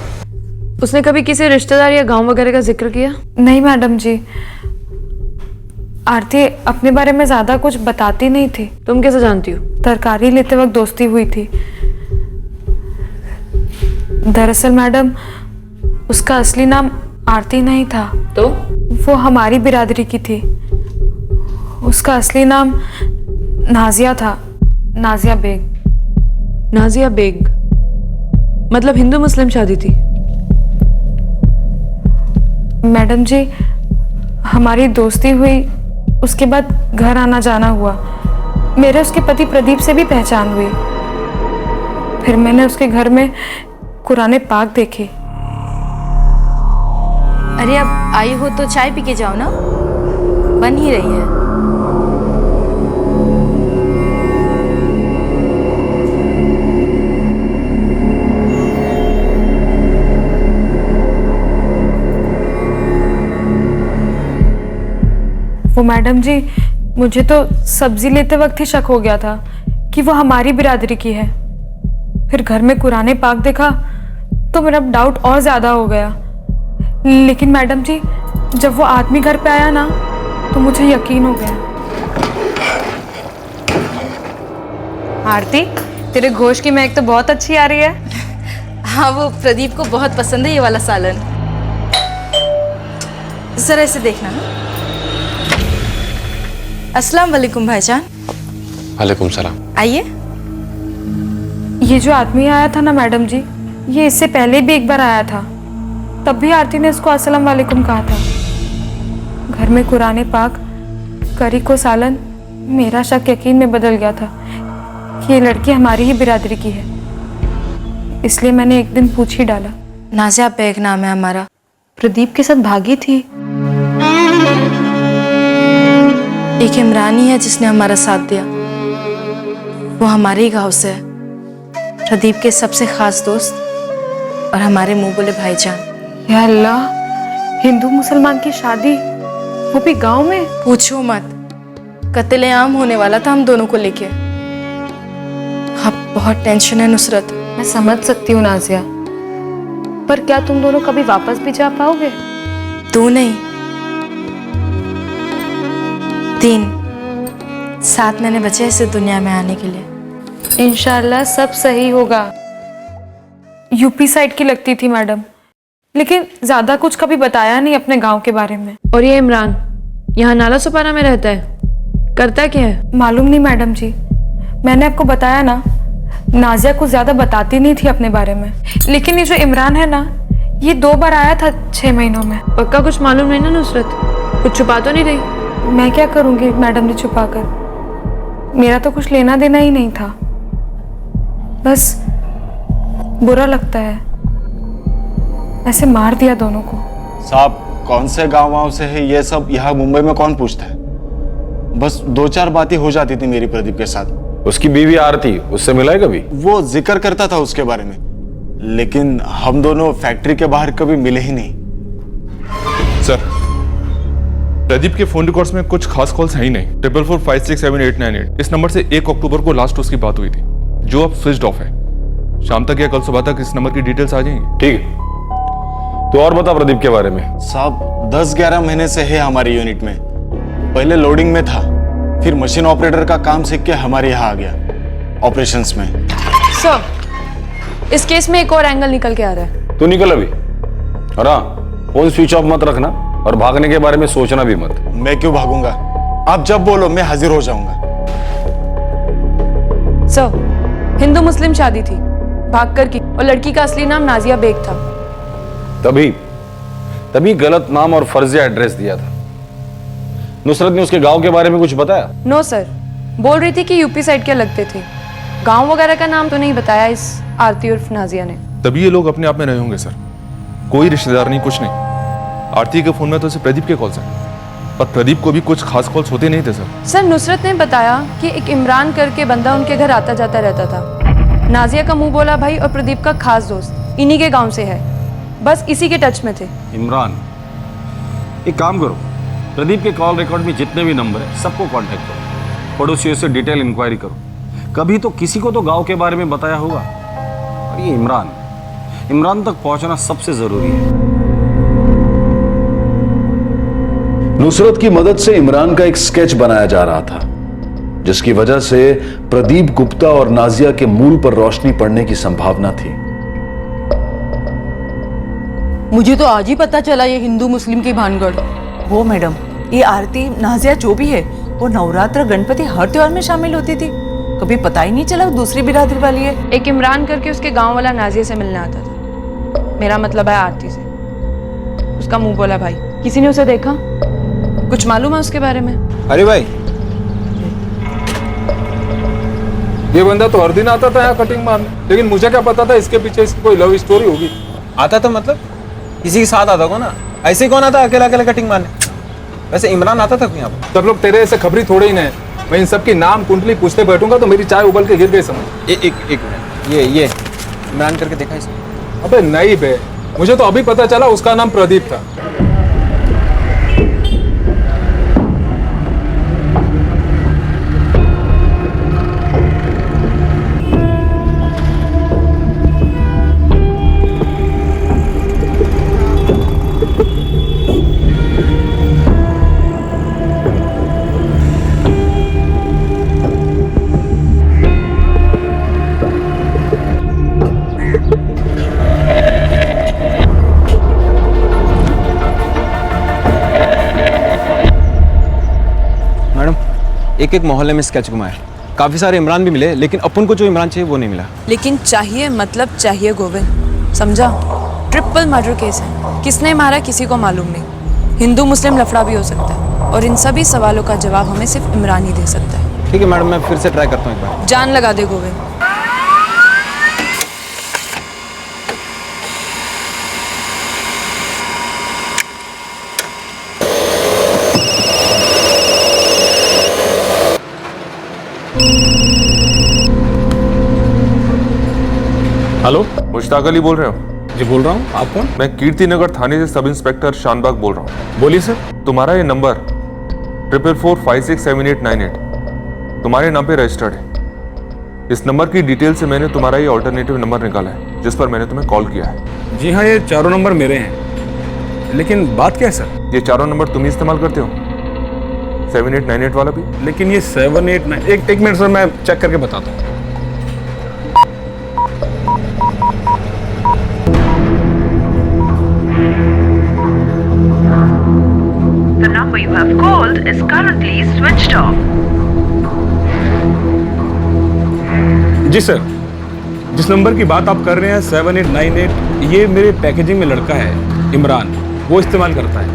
उसने कभी किसी रिश्तेदार या गांव वगैरह का जिक्र किया? नहीं मैडम जी, आरती अपने बारे में ज्यादा कुछ बताती नहीं थी। तुम कैसे जानती हो? तरकारी लेते वक्त दोस्ती हुई थी। दरअसल मैडम, उसका असली नाम आरती नहीं था। तो वो हमारी बिरादरी की थी। उसका असली नाम नाजिया था, नाजिया बेग। नाजिया बेग मतलब हिंदू मुस्लिम शादी थी? मैडम जी, हमारी दोस्ती हुई, उसके बाद घर आना जाना हुआ। मेरे उसके पति प्रदीप से भी पहचान हुई। फिर मैंने उसके घर में कुराने पाक देखे। अरे अब आई हो तो चाय पी के जाओ ना, बन ही रही है। वो मैडम जी, मुझे तो सब्जी लेते वक्त ही शक हो गया था कि वो हमारी बिरादरी की है। फिर घर में कुराने पाक देखा तो मेरा डाउट और ज्यादा हो गया। लेकिन मैडम जी, जब वो आदमी घर पे आया ना तो मुझे यकीन हो गया। आरती, तेरे गोश्त की महक तो बहुत अच्छी आ रही है। हाँ, वो प्रदीप को बहुत पसंद है ये वाला सालन। जरा इसे देखना। अस्सलाम वालेकुम भाईजान। वालेकुम सलाम। आइए। ये जो आदमी आया था ना मैडम जी, ये इससे पहले भी एक बार आया था। तब भी आरती ने इसको अस्सलाम वालेकुम कहा था। घर में कुराने पाक, करी को सालन, मेरा शक यकीन में बदल गया था कि ये लड़की हमारी ही बिरादरी की है। इसलिए मैंने एक दिन पूछ ही डाला। नाजिया बेग नाम है हमारा। प्रदीप के साथ भागी थी। एक इमरानी है जिसने हमारा साथ दिया। वो हमारे ही गांव से है, प्रदीप के सबसे खास दोस्त और हमारे मुंह बोले भाईजान। या अल्लाह, हिंदू मुसलमान की शादी, वो भी गांव में? पूछो मत, कत्लेआम होने वाला था हम दोनों को लेके। अब बहुत टेंशन है नुसरत। मैं समझ सकती हूँ नाजिया, पर क्या तुम दोनों कभी वापस भी जा पाओगे? तू नहीं, 7 महीने बचे इस दुनिया में आने के लिए। इंशाल्लाह सब सही होगा। यूपी साइड की लगती थी मैडम, लेकिन ज्यादा कुछ कभी बताया नहीं अपने गांव के बारे में। और ये इमरान यहाँ नाला सुपारा में रहता है, करता क्या है? मालूम नहीं मैडम जी, मैंने आपको बताया ना, नाजिया कुछ ज्यादा बताती नहीं थी अपने बारे में। लेकिन ये जो इमरान है ना, ये 2 बार आया था 6 महीनों में। पक्का कुछ मालूम नहीं ना नुसरत? कुछ छुपा तो नहीं रही? मैं क्या करूंगी मैडम जी छुपाकर? मेरा तो कुछ लेना देना ही नहीं था। बस बुरा लगता है, ऐसे मार दिया दोनों को। साहब, कौन से गाँव से है ये सब यहाँ मुंबई में कौन पूछता है? बस 2-4 बातें हो जाती थी मेरी प्रदीप के साथ। उसकी बीवी आरती, उससे मिला है कभी? वो जिक्र करता था उसके बारे में, लेकिन हम दोनों फैक्ट्री के बाहर कभी मिले ही नहीं। सर, प्रदीप के फोन रिकॉर्ड्स में कुछ खास कॉल्स हैं ही नहीं। 44567898 इस नंबर से 1 अक्टूबर को लास्ट उसकी बात हुई थी, जो अब स्विच्ड ऑफ है। शाम तक या कल सुबह तक इस नंबर की डिटेल्स आ जाएंगी। ठीक है, तो और बता प्रदीप के बारे में। साहब, 10-11 महीने से है हमारी यूनिट में। पहले लोडिंग में था, फिर मशीन ऑपरेटर का काम सीख के हमारे यहाँ आ गया ऑपरेशंस में। सर, इस केस में एक और एंगल निकल के आ रहा है। तू निकल अभी, और हाँ, फोन स्विच ऑफ मत रखना और भागने के बारे में सोचना भी मत। मैं क्यों भागूंगा? आप जब बोलो मैं हाजिर हो जाऊंगा। सर, हिंदू मुस्लिम शादी थी, भागकर की, और लड़की का असली नाम नाजिया बेग था। तभी तभी गलत नाम और फर्जिया एड्रेस दिया था। नुसरत ने उसके गांव के बारे में कुछ बताया? नो सर, बोल रही थी कि यूपी साइड के लगते थे। गांव वगैरह का नाम तो नहीं बताया इस आरती उर्फ नाजिया ने। तभी ये लोग अपने आप में रहे होंगे सर। कोई रिश्तेदार नहीं, कुछ नहीं। आरती के फोन में तो सिर्फ प्रदीप के कॉल्स हैं, पर प्रदीप को भी कुछ खास कॉल्स होते नहीं थे सर। सर, नुसरत ने बताया कि एक इमरान करके बंदा उनके घर आता जाता रहता था। नाजिया का मुंह बोला भाई और प्रदीप का खास दोस्त इन्हीं के गांव से है, बस इसी के टच में थे। इमरान, एक काम करो, प्रदीप के कॉल रिकॉर्ड में जितने भी नंबर है सबको कांटेक्ट करो, पड़ोसियों से डिटेल इंक्वायरी करो। कभी तो किसी को तो गांव के बारे में बताया होगा। और ये इमरान तक पहुंचना सबसे जरूरी है। नुसरत की मदद से इमरान का एक स्केच बनाया जा रहा था, जिसकी वजह से प्रदीप गुप्ता और नाजिया के मूल पर रोशनी पड़ने की संभावना थी। मुझे तो आज ही पता चला ये हिंदू मुस्लिम की भानगढ़। वो मैडम, ये आरती नाजिया जो भी है वो नवरात्र गणपति हर त्योहार में शामिल होती थी। कभी पता ही नहीं चला वो दूसरी बिरादरी वाली है। एक इमरान करके उसके गांव वाला नाजिया से मिलने आता था। मेरा मतलब है आरती से। उसका मुंह बोला भाई। किसी ने उसे देखा? कुछ मालूम है उसके बारे में? अरे भाई, ये बंदा तो हर दिन आता था यहाँ कटिंग मारने, लेकिन मुझे क्या पता था इसके पीछे इसकी कोई लव स्टोरी होगी। आता था मतलब किसी के साथ आता को ना, ऐसे कौन आता अकेला अकेला कटिंग मारने? वैसे इमरान आता था यहाँ पर? सब लोग तेरे ऐसे खबरी थोड़े ही नहीं। मैं इन सबकी नाम कुंडली पूछते बैठूंगा तो मेरी चाय उबल के गिर गई समझ। एक मिनट, ये इमरान करके देखा इसने? अबे नहीं बे, मुझे तो अभी पता चला उसका नाम प्रदीप था। एक मोहल्ले में स्केच घुमाया, काफी सारे इमरान भी मिले, लेकिन अपन को जो इमरान चाहिए वो नहीं मिला। लेकिन चाहिए मतलब चाहिए गोविंद, समझा? ट्रिपल मर्डर केस है, किसने मारा किसी को मालूम नहीं। हिंदू मुस्लिम लफड़ा भी हो सकता है और इन सभी सवालों का जवाब हमें सिर्फ इमरान ही दे सकता है। ठीक है मैडम, मैं फिर से ट्राई करता हूँ एक बार। जान लगा दे गोविंद। हेलो, मुश्ताक अली बोल रहे हो? जी बोल रहा हूँ। आप कौन? मैं कीर्ति नगर थाने से सब इंस्पेक्टर शानबाग बोल रहा हूँ। बोलिए सर। तुम्हारा ये नंबर 44456788 तुम्हारे नाम पे रजिस्टर्ड है। इस नंबर की डिटेल से मैंने तुम्हारा ये ऑल्टरनेटिव नंबर निकाला है, जिस पर मैंने तुम्हें कॉल किया है। जी हाँ, ये चारों नंबर मेरे हैं, लेकिन बात क्या है सर? ये चारों नंबर तुम ही इस्तेमाल करते हो? 7898 वाला भी? लेकिन ये 789 एक मिनट सर, मैं चेक करके बताता हूँ। The number you have called is currently switched off. जी सर, जिस नंबर की बात आप कर रहे हैं 7898, ये मेरे पैकेजिंग में लड़का है इमरान, वो इस्तेमाल करता है,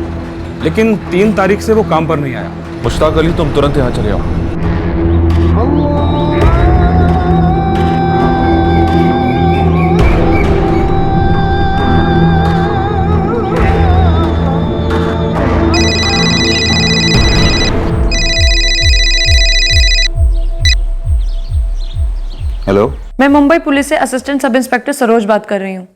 लेकिन 3 तारीख से वो काम पर नहीं आया। मुश्ताक अली, तुम तुरंत यहाँ चले आओ। हेलो, मैं मुंबई पुलिस से असिस्टेंट सब इंस्पेक्टर सरोज बात कर रही हूँ।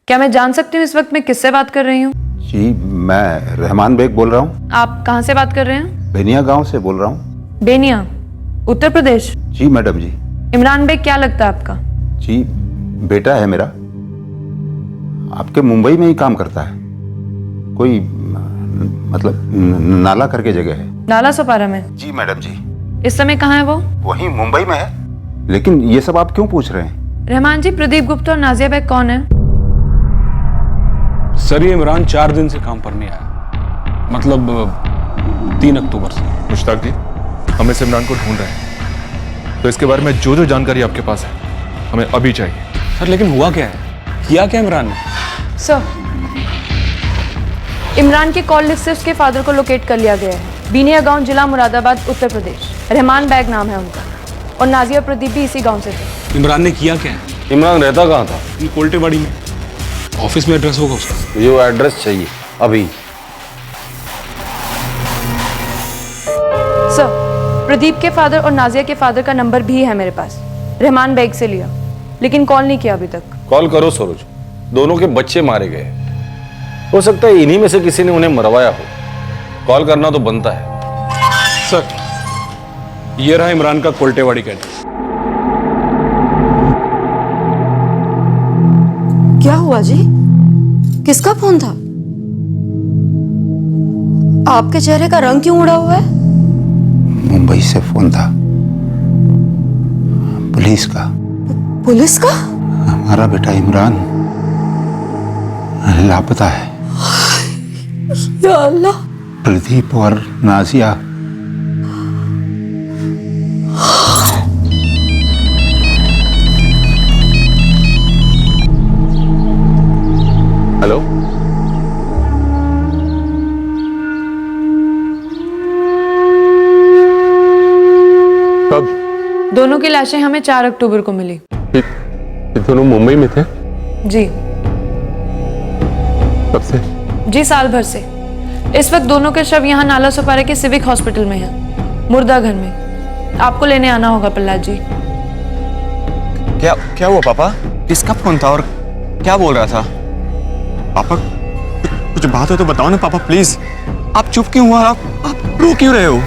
क्या मैं जान सकती हूँ इस वक्त मैं किससे बात कर रही हूँ? जी मैं रहमान बेग बोल रहा हूँ। आप कहाँ से बात कर रहे हैं? बेनिया गांव से बोल रहा हूँ। बेनिया, उत्तर प्रदेश? जी मैडम जी। इमरान बेग क्या लगता है आपका? जी बेटा है मेरा, आपके मुंबई में ही काम करता है, कोई मतलब नाला करके जगह है। नाला सोपारा में? जी मैडम जी। इस समय कहाँ है वो? वहीं मुंबई में है। लेकिन ये सब आप क्यों पूछ रहे हैं? रहमान जी, प्रदीप गुप्ता और नाजिया बेग कौन है? सर, ये इमरान 4 दिन से काम पर नहीं आया, मतलब 3 अक्टूबर से। मुश्ताक जी, हम इस इमरान को ढूंढ रहे हैं, तो इसके बारे में जो जानकारी आपके पास है हमें अभी चाहिए। सर, लेकिन हुआ क्या है? किया क्या इमरान ने? सर, इमरान के कॉल लिस्ट से उसके फादर को लोकेट कर लिया गया है। बीनिया गांव, जिला मुरादाबाद, उत्तर प्रदेश। रहमान बैग नाम है उनका। और नाजिया प्रदीप भी इसी गांव से थे। इमरान ने किया क्या है? इमरान रहता कहाँ था? कोल्टेवाड़ी में। ऑफिस में एड्रेस होगा उसका। मुझे वो एड्रेस चाहिए अभी। सर, प्रदीप के फादर और नाजिया के फादर का नंबर भी है मेरे पास। रहमान बैग से लिया, लेकिन कॉल नहीं किया अभी तक। कॉल करो सरोज, दोनों के बच्चे मारे गए, हो सकता है इन्हीं में से किसी ने उन्हें मरवाया हो। कॉल करना तो बनता है। सर, ये रहा इमरान का कोल्टेवाड़ी का एड्रेस। क्या हुआ जी? किसका फोन था? आपके चेहरे का रंग क्यों उड़ा हुआ है? मुंबई से फोन था, पुलिस का। पुलिस का? हमारा बेटा इमरान लापता है। या अल्लाह। प्रदीप और नाजिया हेलो, कब? दोनों की लाशें हमें 4 अक्टूबर को मिली। ये दोनों मुंबई में थे? जी। कब से? जी, साल भर से। इस वक्त दोनों के शव यहाँ नाला सुपारे के सिविक हॉस्पिटल में हैं, मुर्दा घर में। आपको लेने आना होगा प्रहलाद जी। क्या हुआ पापा? किसका फोन था और क्या बोल रहा था? पापा कुछ बात हो तो बताओ ना पापा, प्लीज। आप चुप क्यों हुआ? आप रो क्यों रहे हो?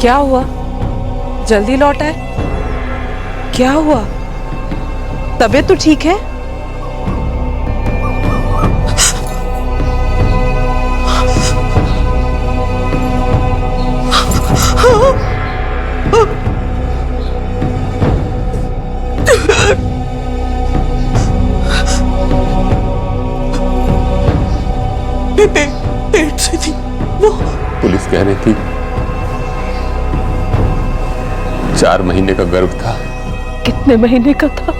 क्या हुआ? जल्दी लौट आए? क्या हुआ? तबीयत तो ठीक है? पेट से थी वो। पुलिस कह रही थी 4 महीने का गर्भ था। कितने महीने का था?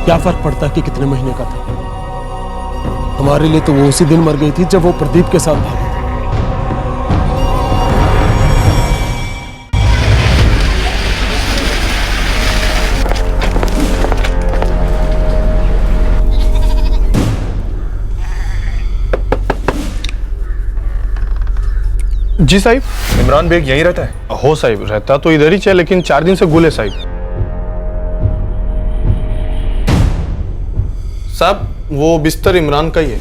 क्या फर्क पड़ता है कि कितने महीने का था? हमारे लिए तो वो उसी दिन मर गई थी जब वो प्रदीप के साथ भागी थी। जी साहिब। इमरान बेग यहीं रहता है? हो साहिब, रहता तो इधर ही है, लेकिन 4 दिन से गुल है साहिब। साहब, वो बिस्तर इमरान का ही है।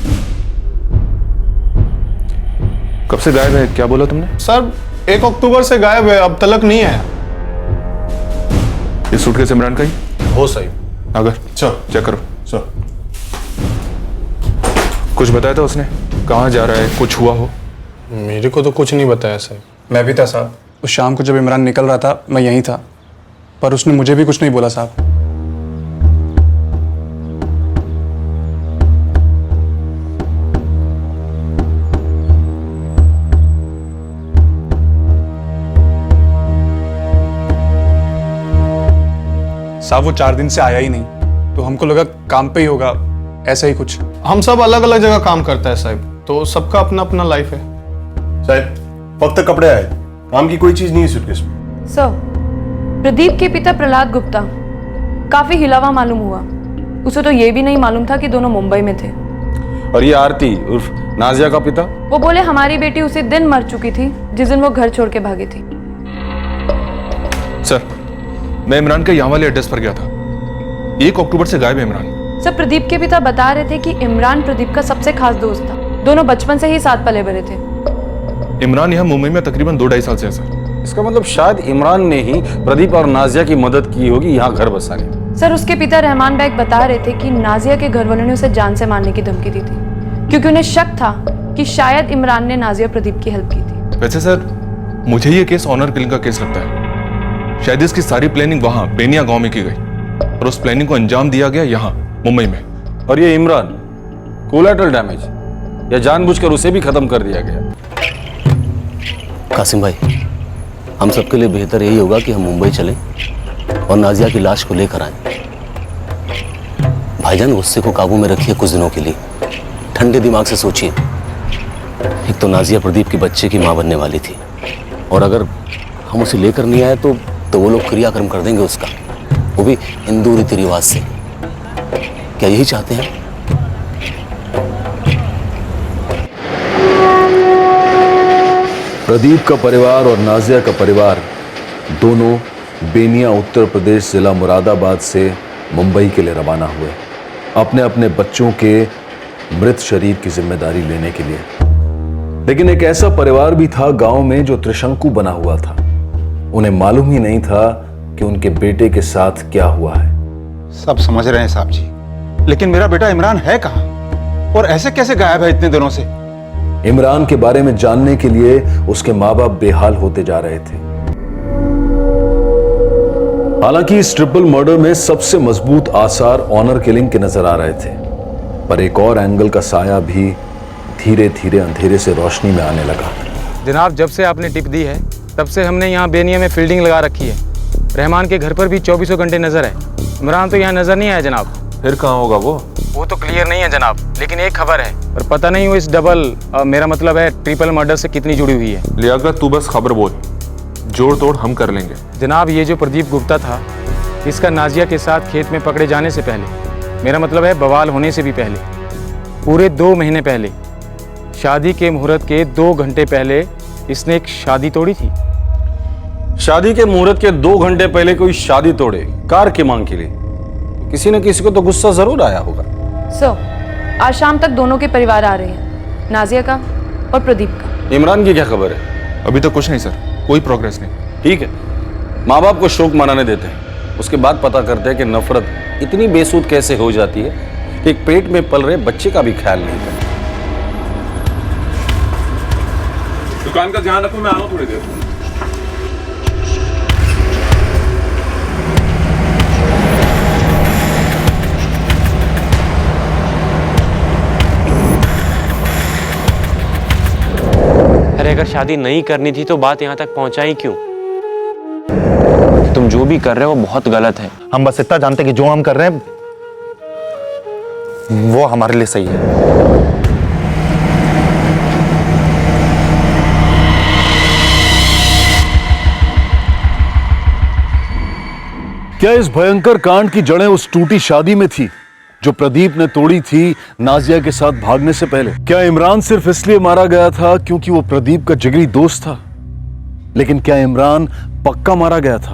कब से गायब है? क्या बोला तुमने? सर, 1 अक्टूबर से गायब है, अब तलक नहीं आया। ये सूटकेस इमरान का ही? हो साहिब। अगर चल चेक करो। सर, कुछ बताया था उसने? कहाँ जा रहा है? कुछ हुआ हो? मेरे को तो कुछ नहीं बताया साहब। मैं भी था साहब। उस शाम को जब इमरान निकल रहा था मैं यहीं था, पर उसने मुझे भी कुछ नहीं बोला साहब। साहब, वो 4 दिन से आया ही नहीं, तो हमको लगा काम पे ही होगा, ऐसा ही कुछ। हम सब अलग अलग जगह काम करता है साहब, तो सबका अपना अपना लाइफ है। साहब, फक्त कपड़े आए, काम की कोई चीज नहीं है सूटकेस में। सर, प्रदीप के पिता प्रहलाद गुप्ता काफी हिलावा मालूम हुआ। उसे तो ये भी नहीं मालूम था कि दोनों मुंबई में थे। और ये आरती उर्फ नाजिया का पिता? वो बोले हमारी बेटी उसी दिन मर चुकी थी जिस दिन वो घर छोड़ के भागी थी। सर, मैं इमरान के यहाँ वाले एड्रेस पर गया था। 1 अक्टूबर से गायब है इमरान। सर, प्रदीप के पिता बता रहे थे कि इमरान प्रदीप का सबसे खास दोस्त था। दोनों बचपन से ही साथ पले बड़े थे। इमरान यहाँ मुंबई में तकरीबन 2-2.5 साल से है सर। इसका मतलब शायद इमरान ने ही प्रदीप और नाजिया की मदद की होगी यहाँ घर बसाने में। सर, उसके पिता रहमान बैग बता रहे थे कि नाजिया के घर वालों ने उसे जान से मारने की धमकी दी थी, क्योंकि उन्हें शक था कि शायद इमरान ने नाजिया प्रदीप की हेल्प की थी। वैसे सर, मुझे ये केस ऑनर किलिंग का केस लगता है। शायद इसकी सारी प्लानिंग वहाँ बेनिया गांव में की गई और उस प्लानिंग को अंजाम दिया गया यहाँ मुंबई में। और ये इमरान कोलैटरल डैमेज, या जानबूझकर उसे भी खत्म कर दिया गया? कासिम भाई, हम सबके लिए बेहतर यही होगा कि हम मुंबई चलें और नाजिया की लाश को लेकर आए। भाईजान, गुस्से को काबू में रखिए कुछ दिनों के लिए, ठंडे दिमाग से सोचिए। एक तो नाजिया प्रदीप के बच्चे की मां बनने वाली थी, और अगर हम उसे लेकर नहीं आए तो वो लोग क्रियाक्रम कर देंगे उसका, वो भी हिंदू रीति रिवाज से। क्या यही चाहते हैं? प्रदीप का परिवार और नाजिया का परिवार दोनों बेनिया उत्तर प्रदेश जिला मुरादाबाद से मुंबई के लिए रवाना हुए, अपने अपने बच्चों के मृत शरीर की जिम्मेदारी लेने के लिए। लेकिन एक ऐसा परिवार भी था गांव में जो त्रिशंकु बना हुआ था। उन्हें मालूम ही नहीं था कि उनके बेटे के साथ क्या हुआ है। सब समझ रहे हैं साहब जी, लेकिन मेरा बेटा इमरान है कहां और ऐसे कैसे गायब है इतने दिनों से? इमरान के बारे में जानने के लिए उसके माँ बाप बेहाल होते जा रहे थे। हालांकि इस ट्रिपल मर्डर में सबसे मजबूत आसार ऑनर किलिंग के नजर आ रहे थे, पर एक और एंगल का साया भी धीरे धीरे अंधेरे से रोशनी में आने लगा। जनाब, जब से आपने टिप दी है तब से हमने यहाँ बेनिया में फील्डिंग लगा रखी है। रहमान के घर पर भी 24 घंटे नजर है। इमरान तो यहाँ नजर नहीं आया जनाब। फिर कहाँ होगा वो तो क्लियर नहीं है जनाब, लेकिन एक खबर है, पर पता नहीं वो इस मेरा मतलब है ट्रिपल मर्डर से कितनी जुड़ी हुई है। लियाकत, तू बस खबर बोल, जोड़ तोड़ हम कर लेंगे। जनाब, ये जो प्रदीप गुप्ता था, इसका नाजिया के साथ खेत में पकड़े जाने से पहले, मेरा मतलब है बवाल होने से भी पहले, पूरे 2 महीने पहले, शादी के मुहूर्त के 2 घंटे पहले इसने एक शादी तोड़ी थी। शादी के मुहूर्त के 2 घंटे पहले कोई शादी तोड़े कार की मांग के लिए, किसी न किसी को तो गुस्सा जरूर आया होगा। आज शाम तक दोनों के परिवार आ रहे हैं, नाजिया का और प्रदीप का। इमरान की क्या खबर है? अभी तो कुछ नहीं सर, कोई प्रोग्रेस नहीं। ठीक है, माँ बाप को शोक मनाने देते हैं, उसके बाद पता करते हैं कि नफरत इतनी बेसूद कैसे हो जाती है कि एक पेट में पल रहे बच्चे का भी ख्याल नहीं करते। दुकान का ध्यान रखो, मैं आ रहा हूँ थोड़ी देर। अरे अगर शादी नहीं करनी थी तो बात यहाँ तक पहुंचाई क्यों? तुम जो भी कर रहे हो वो बहुत गलत है। हम बस इतना जानते हैं कि जो हम कर रहे हैं वो हमारे लिए सही है। क्या इस भयंकर कांड की जड़ें उस टूटी शादी में थी जो प्रदीप ने तोड़ी थी नाजिया के साथ भागने से पहले? क्या इमरान सिर्फ इसलिए मारा गया था क्योंकि वो प्रदीप का जिगरी दोस्त था? लेकिन क्या इमरान पक्का मारा गया था?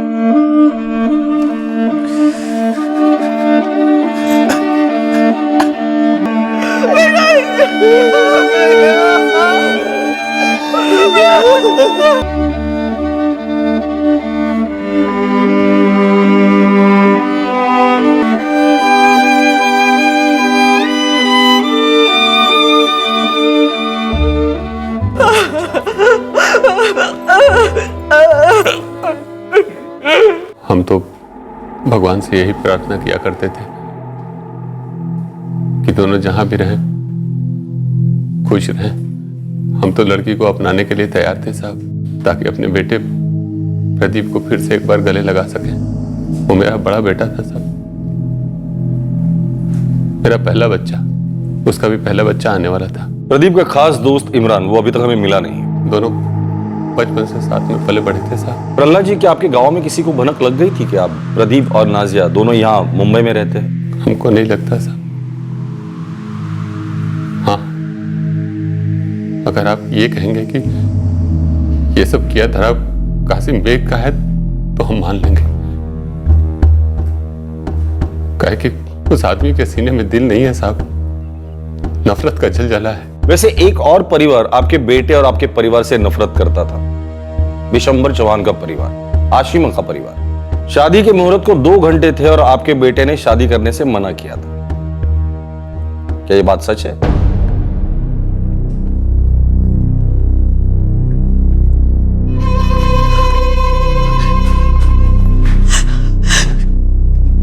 हम तो भगवान से यही प्रार्थना किया करते थे कि दोनों जहां भी रहें खुश रहें। हम तो लड़की को अपनाने के लिए तैयार थे साहब, ताकि अपने बेटे प्रदीप को फिर से एक बार गले लगा सकें। वो मेरा बड़ा बेटा था साहब, मेरा पहला बच्चा, उसका भी पहला बच्चा आने वाला था। प्रदीप का खास दोस्त इमरान, वो अभी तक हमें मिला नहीं। दोनों बचपन से साथ में पले बढ़े थे साहब। प्रहलाद जी, क्या आपके गांव में किसी को भनक लग गई थी कि आप प्रदीप और नाजिया दोनों यहाँ मुंबई में रहते हैं? हमको नहीं लगता साहब। हाँ, अगर आप ये कहेंगे कि ये सब किया धरा कासिम बेग का है तो हम मान लेंगे, काहे कि उस आदमी के सीने में दिल नहीं है साहब, नफरत का जल जला है। वैसे एक और परिवार आपके बेटे और आपके परिवार से नफरत करता था, विशंबर चौहान का परिवार, आशिमा का परिवार। शादी के मुहूर्त को 2 घंटे थे और आपके बेटे ने शादी करने से मना किया था। क्या ये बात सच है?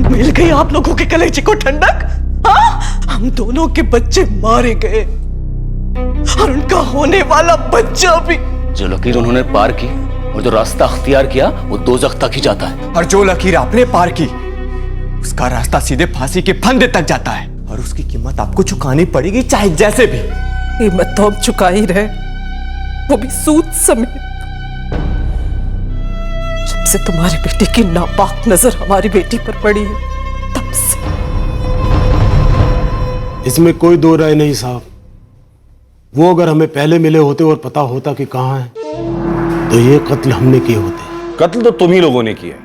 मिल गई आप लोगों के कलेजे को ठंडक? हाँ, हम दोनों के बच्चे मारे गए। उनका होने वाला बच्चा भी। जो लकीर उन्होंने पार की और जो रास्ता अख्तियार किया वो दोज़ख तक ही जाता है। और जो लकीर आपने पार की उसका रास्ता सीधे फांसी के फंदे तक जाता है, और उसकी कीमत आपको चुकानी पड़ेगी चाहे जैसे भी। कीमत तो हम चुका ही रहे, वो भी सूद समेत। जब से तुम्हारी बेटी की नापाक नजर हमारी बेटी पर पड़ी है तब से। इसमें कोई दो राय नहीं साहब। वो अगर हमें पहले मिले होते और पता होता कि कहाँ है तो ये कत्ल हमने किए होते। कत्ल तो तुम ही लोगों ने किया है।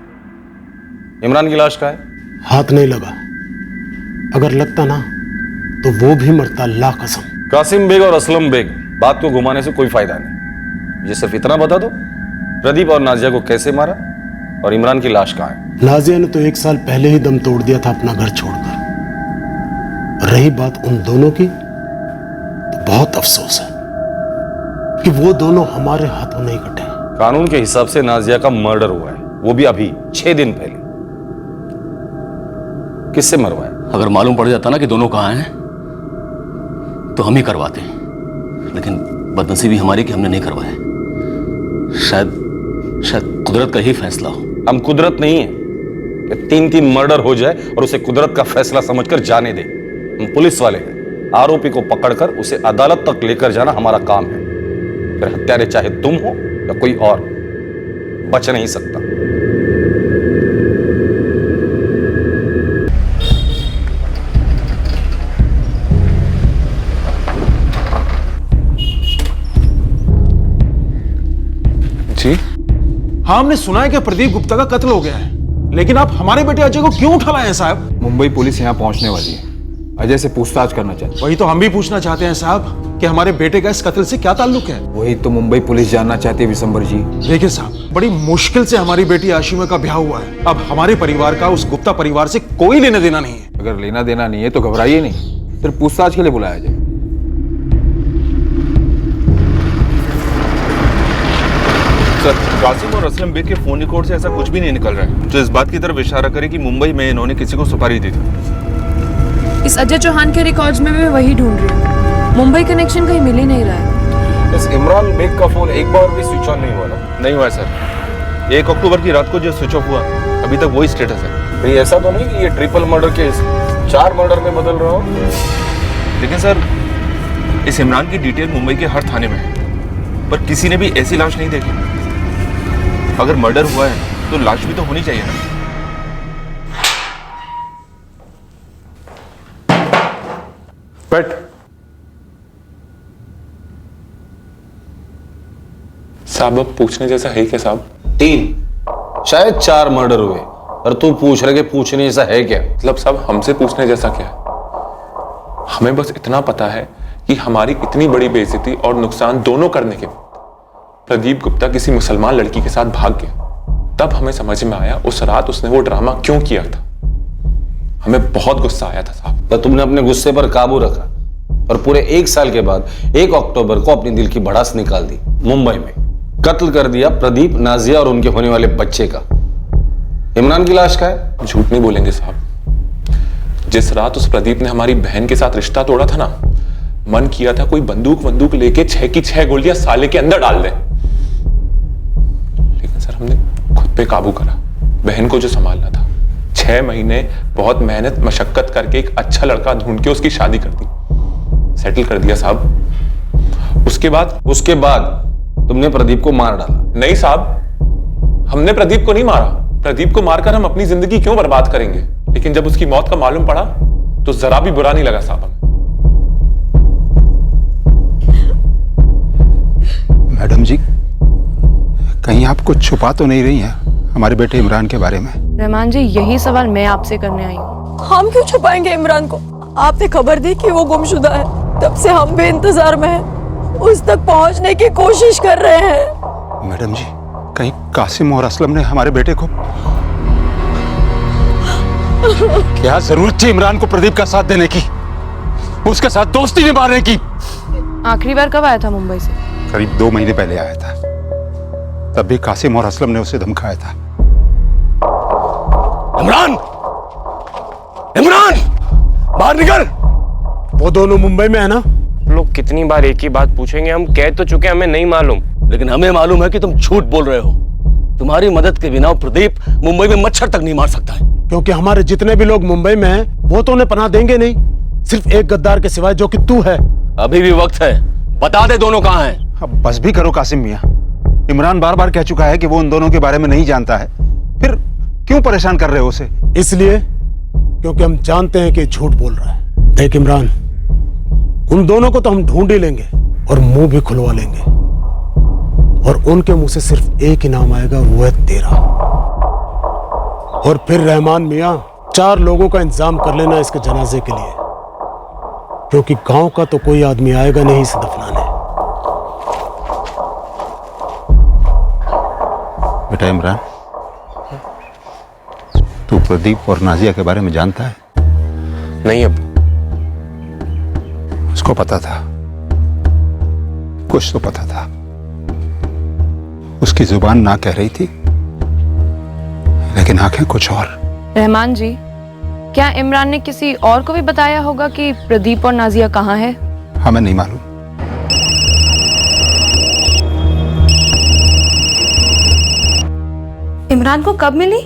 इमरान की लाश कहाँ है? हाथ नहीं लगा, अगर लगता ना तो वो भी मरता, अल्लाह कसम। कासिम बेग और असलम बेग, बात को घुमाने से कोई फायदा नहीं। ये सिर्फ इतना बता दो, प्रदीप और नाजिया को कैसे मारा और इमरान की लाश कहाँ है? नाजिया ने तो 1 साल पहले ही दम तोड़ दिया था अपना घर छोड़कर। रही बात उन दोनों की, तो बहुत अफसोस है कि वो दोनों हमारे हाथों नहीं कटे। कानून के हिसाब से नाजिया का मर्डर हुआ है, वो भी अभी 6 दिन पहले। किससे मरवाया? अगर मालूम पड़ जाता ना कि दोनों कहाँ हैं तो हम ही करवाते, लेकिन बदनसीबी हमारी कि हमने नहीं करवाया। शायद कुदरत का ही फैसला हो। हम कुदरत नहीं है कि 3-3 मर्डर हो जाए और उसे कुदरत का फैसला समझकर जाने दे। हम पुलिस वाले हैं, आरोपी को पकड़कर उसे अदालत तक लेकर जाना हमारा काम है। फिर हत्यारे चाहे तुम हो या कोई और, बच नहीं सकता। जी हाँ, हमने सुना है कि प्रदीप गुप्ता का कत्ल हो गया है, लेकिन आप हमारे बेटे अजय को क्यों उठा लाए हैं साहब? मुंबई पुलिस यहाँ पहुंचने वाली है, अजय से पूछताछ करना चाहते हैं। वही तो हम भी पूछना चाहते हैं साहब कि हमारे बेटे का इस कत्ल से क्या ताल्लुक है? वही तो मुंबई पुलिस जानना चाहती है विशंबर जी। देखिए साहब, बड़ी मुश्किल से हमारी बेटी आशिमा का ब्याह हुआ है। अब हमारे परिवार का उस गुप्ता परिवार से कोई लेना देना नहीं है। अगर लेना देना नहीं है तो घबराइए नहीं, सिर्फ पूछताछ के लिए बुलाया जाए। सर, कासिम और असलम बेग के फोन रिकॉर्ड से ऐसा कुछ भी नहीं निकल रहा है जो इस बात की तरफ इशारा करे कि मुंबई में इन्होंने किसी को सुपारी दी थी। इस अजय चौहान के रिकॉर्ड्स में मैं वही ढूंढ रही हूँ। मुंबई कनेक्शन कहीं मिल ही नहीं रहा है। इस इमरान बेग का फोन एक बार भी स्विच ऑन नहीं हुआ ना? नहीं हुआ है सर। 1 अक्टूबर की रात को जो स्विच ऑफ हुआ अभी तक वही स्टेटस है। भाई ऐसा तो नहीं कि ये ट्रिपल मर्डर केस 4 मर्डर में बदल रहा हो? लेकिन सर, इस इमरान की डिटेल मुंबई के हर थाने में है, पर किसी ने भी ऐसी लाश नहीं देखी। अगर मर्डर हुआ है तो लाश भी तो होनी चाहिए ना। बैठ। साहब अब पूछने जैसा है क्या साहब? 3 शायद 4 मर्डर हुए और तू पूछ रहे कि पूछने जैसा है क्या? मतलब साहब हमसे पूछने जैसा क्या है? हमें बस इतना पता है कि हमारी इतनी बड़ी बेइज्जती और नुकसान दोनों करने के बाद प्रदीप गुप्ता किसी मुसलमान लड़की के साथ भाग गया। तब हमें समझ में आया उस रात उसने वो ड्रामा क्यों किया था। हमें बहुत गुस्सा आया था साहब। तो तुमने अपने गुस्से पर काबू रखा और पूरे 1 साल के बाद 1 अक्टूबर को अपनी दिल की भड़ास निकाल दी। मुंबई में कत्ल कर दिया प्रदीप, नाजिया और उनके होने वाले बच्चे का। इमरान की लाश का है? झूठ नहीं बोलेंगे साहब। जिस रात उस प्रदीप ने हमारी बहन के साथ रिश्ता तोड़ा था ना, मन किया था कोई बंदूक लेके 6 की 6 गोलियां साले के अंदर डाल दे। लेकिन सर हमने खुद पे काबू करा। बहन को जो संभालना था, 6 महीने बहुत मेहनत मशक्कत करके एक अच्छा लड़का ढूंढ के उसकी शादी कर दी, सेटल कर दिया साहब। उसके बाद तुमने प्रदीप को मार डाला? नहीं साहब, हमने प्रदीप को नहीं मारा। प्रदीप को मारकर हम अपनी जिंदगी क्यों बर्बाद करेंगे? लेकिन जब उसकी मौत का मालूम पड़ा तो जरा भी बुरा नहीं लगा साहब हमें। मैडम जी, कहीं आप कुछ छुपा तो नहीं रही हैं हमारे बेटे इमरान के बारे में? रहमान जी, यही सवाल मैं आपसे करने आई हूँ। हम क्यों छुपाएंगे इमरान को? आपने खबर दी कि वो गुमशुदा है, तब से हम भी इंतजार में हैं। उस तक पहुंचने की कोशिश कर रहे हैं। मैडम जी, कहीं कासिम और असलम ने हमारे बेटे को... क्या जरूरत थी इमरान को प्रदीप का साथ देने की, उसके साथ दोस्ती निभाने की? आखिरी बार कब आया था मुंबई से? करीब 2 महीने पहले आया था। तब भी कासिम और असलम ने उसे धमकाया था। इमरान! इमरान! बाहर निकल! वो दोनों मुंबई में है ना? लोग कितनी बार एक ही बात पूछेंगे? हम कह तो चुके, हमें नहीं मालूम। लेकिन हमें मालूम है कि तुम झूठ बोल रहे हो। तुम्हारी मदद के बिना प्रदीप मुंबई में मच्छर तक नहीं मार सकता है। क्योंकि हमारे जितने भी लोग मुंबई में हैं वो तो उन्हें पनाह देंगे नहीं, सिर्फ एक गद्दार के सिवाय जो कि तू है। अभी भी वक्त है, बता दे दोनों कहाँ हैं। अब बस भी करो कासिम मियां। इमरान बार बार कह चुका है कि वो उन दोनों के बारे में नहीं जानता है, फिर क्यों परेशान कर रहे हो उसे? इसलिए क्योंकि हम जानते हैं कि झूठ बोल रहा है। देख इमरान, उन दोनों को तो हम ढूंढ ही लेंगे और मुंह भी खुलवा लेंगे, और उनके मुंह से सिर्फ एक ही नाम आएगा, वो है तेरा। और फिर रहमान मियां 4 लोगों का इंतजाम कर लेना इसके जनाजे के लिए, क्योंकि गांव का तो कोई आदमी आएगा नहीं इसे दफनाने। बेटा इमरान, तू प्रदीप और नाजिया के बारे में जानता है? नहीं अब। उसको पता था, कुछ तो पता था। उसकी जुबान ना कह रही थी, लेकिन आंखें कुछ और। रहमान जी, क्या इमरान ने किसी और को भी बताया होगा कि प्रदीप और नाजिया कहाँ है? हमें नहीं मालूम। इमरान को कब मिली?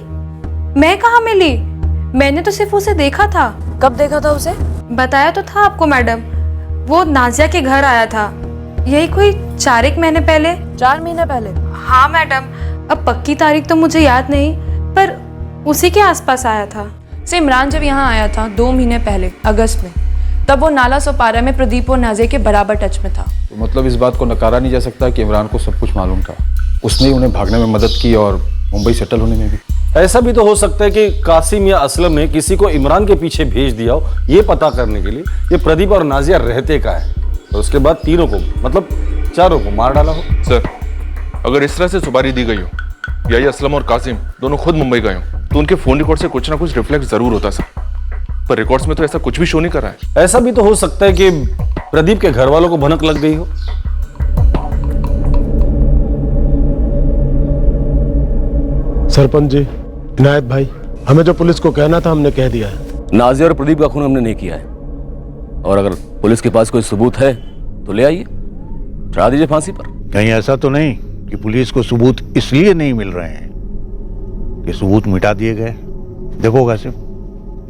मैं कहाँ मिली? मैंने तो सिर्फ उसे देखा था। कब देखा था उसे? बताया तो था आपको मैडम, वो नाजिया के घर आया था, यही कोई 4 महीने पहले। 4 महीने पहले? हाँ मैडम, अब पक्की तारीख तो मुझे याद नहीं, पर उसी के आसपास आया था। से इमरान जब यहाँ आया था 2 महीने पहले अगस्त में, तब वो नाला सोपारा में प्रदीप और नाजिया के बराबर टच में था। तो मतलब इस बात को नकारा नहीं जा सकता कि इमरान को सब कुछ मालूम था, उसने उन्हें भागने में मदद की और मुंबई सेटल होने में भी। ऐसा भी तो हो सकता है कि कासिम या असलम ने किसी को इमरान के पीछे भेज दिया हो, ये पता करने के लिए कि प्रदीप और नाजिया रहते का है, और उसके बाद तीनों को, मतलब 4 को मार डाला हो। सर, अगर इस तरह से सुपारी दी गई हो या ये असलम और कासिम दोनों खुद मुंबई गए हो, तो उनके फोन रिकॉर्ड से कुछ ना कुछ रिफ्लेक्ट जरूर होता सर, पर रिकॉर्ड्स में तो ऐसा कुछ भी शो नहीं कर रहा है। ऐसा भी तो हो सकता है कि प्रदीप के घर वालों को भनक लग गई हो। सरपंच जी, इनायत भाई, हमें जो पुलिस को कहना था हमने कह दिया है। नाजिया और प्रदीप का खून हमने नहीं किया है, और अगर पुलिस के पास कोई सबूत है तो ले आइए, चढ़ा दीजिए फांसी पर। कहीं ऐसा तो नहीं कि पुलिस को सबूत इसलिए नहीं मिल रहे हैं कि सबूत मिटा दिए गए? देखो कासिम,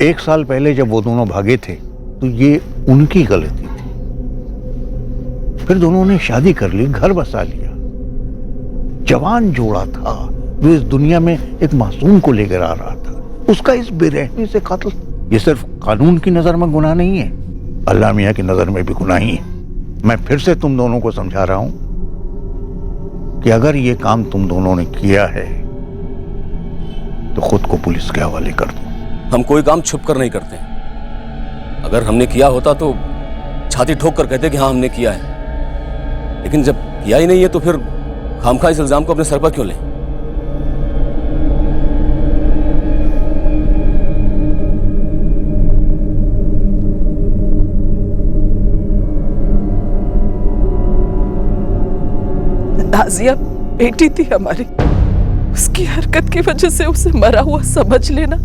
1 साल पहले जब वो दोनों भागे थे तो ये उनकी गलती थी। फिर दोनों ने शादी कर ली, घर बसा लिया, जवान जोड़ा था जो इस दुनिया में एक मासूम को लेकर आ रहा था, उसका इस बेरहमी से कत्ल। ये सिर्फ कानून की नजर में गुनाह नहीं है, अल्लाह मियां की नजर में भी गुनाह ही है। मैं फिर से तुम दोनों को समझा रहा हूं कि अगर ये काम तुम दोनों ने किया है तो खुद को पुलिस के हवाले कर दो। हम कोई काम छुप कर नहीं करते, अगर हमने किया होता तो छाती ठोक कर कहते कि हाँ हमने किया है, लेकिन जब किया ही नहीं है तो फिर खामखा इस इल्जाम को अपने सर पर क्यों लें? नाजिया बेटी थी हमारी, उसकी हरकत की वजह से उसे मरा हुआ समझ लेना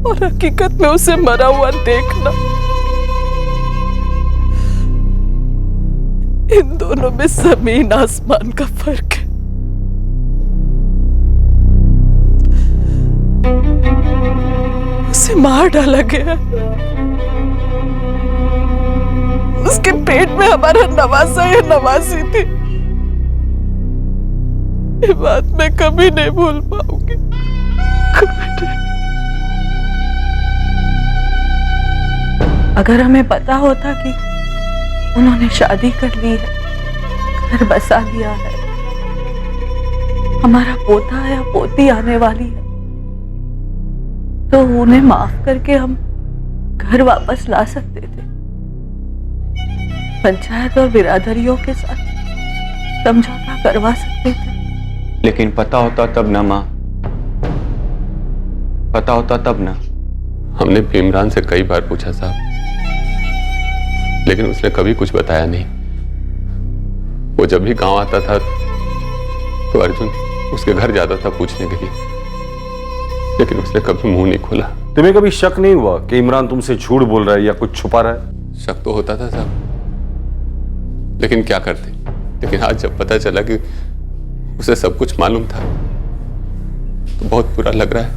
और हकीकत में उसे मरा हुआ देखना, इन दोनों में जमीन आसमान का फर्क है। उसे मार डाला गया, उसके पेट में हमारा नवासा या नवासी थी, ये बात मैं कभी नहीं भूल पाऊंगी, कभी नहीं। अगर हमें पता होता कि उन्होंने शादी कर ली है, घर बसा लिया है, हमारा पोता या पोती आने वाली है, तो उन्हें माफ करके हम घर वापस ला सकते थे, पंचायत और बिरादरियों के साथ समझौता करवा सकते थे। लेकिन पता होता तब ना माँ, पता होता तब ना। हमने इमरान से कई बार पूछा साहब, लेकिन उसने कभी कुछ बताया नहीं। वो जब भी गांव आता था तो अर्जुन उसके घर जाता था पूछने के लिए, लेकिन उसने कभी मुंह नहीं खोला। तुम्हें कभी शक नहीं हुआ कि इमरान तुमसे झूठ बोल रहा है या कुछ छुपा रहा है? शक तो होता था साहब, लेकिन क्या करते। लेकिन आज जब पता चला कि उसे सब कुछ मालूम था तो बहुत बुरा लग रहा है।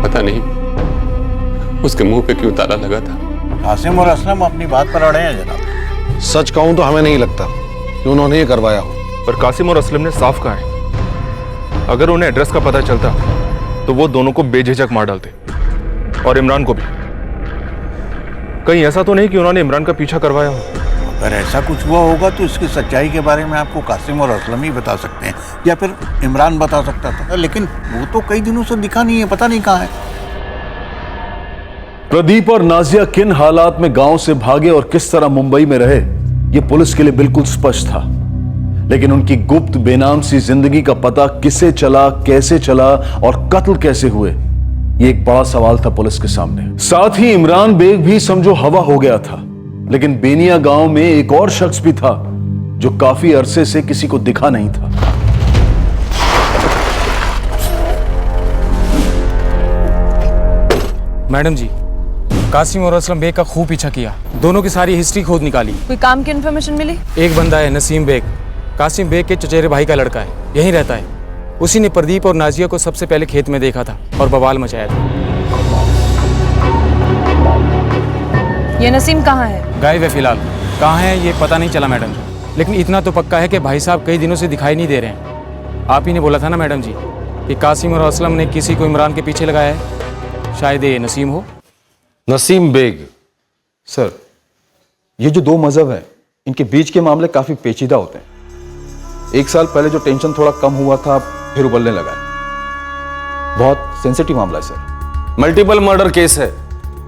पता नहीं उसके मुंह पे क्यों ताला लगा था। कासिम और असलम अपनी बात पर अड़े हैं जनाब। सच कहूं तो हमें नहीं लगता कि उन्होंने ये करवाया हो। पर कासिम और असलम ने साफ कहा है, अगर उन्हें एड्रेस का पता चलता तो वो दोनों को बेझिझक मार डालते, और इमरान को भी। कहीं ऐसा तो नहीं कि उन्होंने इमरान का पीछा करवाया हो। अगर ऐसा कुछ हुआ होगा तो इसकी सच्चाई के बारे में आपको कासिम और असलम ही बता सकते हैं, या फिर इमरान बता सकता था, लेकिन वो तो कई दिनों से दिखा नहीं है, पता नहीं कहाँ है। प्रदीप और नाजिया किन हालात में गांव से भागे और किस तरह मुंबई में रहे, यह पुलिस के लिए बिल्कुल स्पष्ट था। लेकिन उनकी गुप्त बेनाम सी जिंदगी का पता किसे चला, कैसे चला और कत्ल कैसे हुए, यह एक बड़ा सवाल था पुलिस के सामने। साथ ही इमरान बेग भी समझो हवा हो गया था। लेकिन बेनिया गांव में एक और शख्स भी था जो काफी अरसे से किसी को दिखा नहीं था। मैडम जी, कासिम और असलम बेग का खूब पीछा किया, दोनों की सारी हिस्ट्री खोद निकाली। कोई काम की इन्फॉर्मेशन मिली? एक बंदा है नसीम बेग, कासिम बेग के चचेरे भाई का लड़का है, यहीं रहता है। उसी ने प्रदीप और नाजिया को सबसे पहले खेत में देखा था और बवाल मचाया था। ये नसीम कहाँ है? गायब है फिलहाल, कहाँ है ये पता नहीं चला मैडम, लेकिन इतना तो पक्का है कि भाई साहब कई दिनों से दिखाई नहीं दे रहे हैं। आप ही ने बोला था ना मैडम जी कि कासिम और असलम ने किसी को इमरान के पीछे लगाया है, शायद ये नसीम हो। नसीम बेग। सर, ये जो दो मजहब हैं, इनके बीच के मामले काफी पेचीदा होते हैं। एक साल पहले जो टेंशन थोड़ा कम हुआ था, फिर उबलने लगा है। बहुत सेंसिटिव मामला है सर। मल्टीपल मर्डर केस है,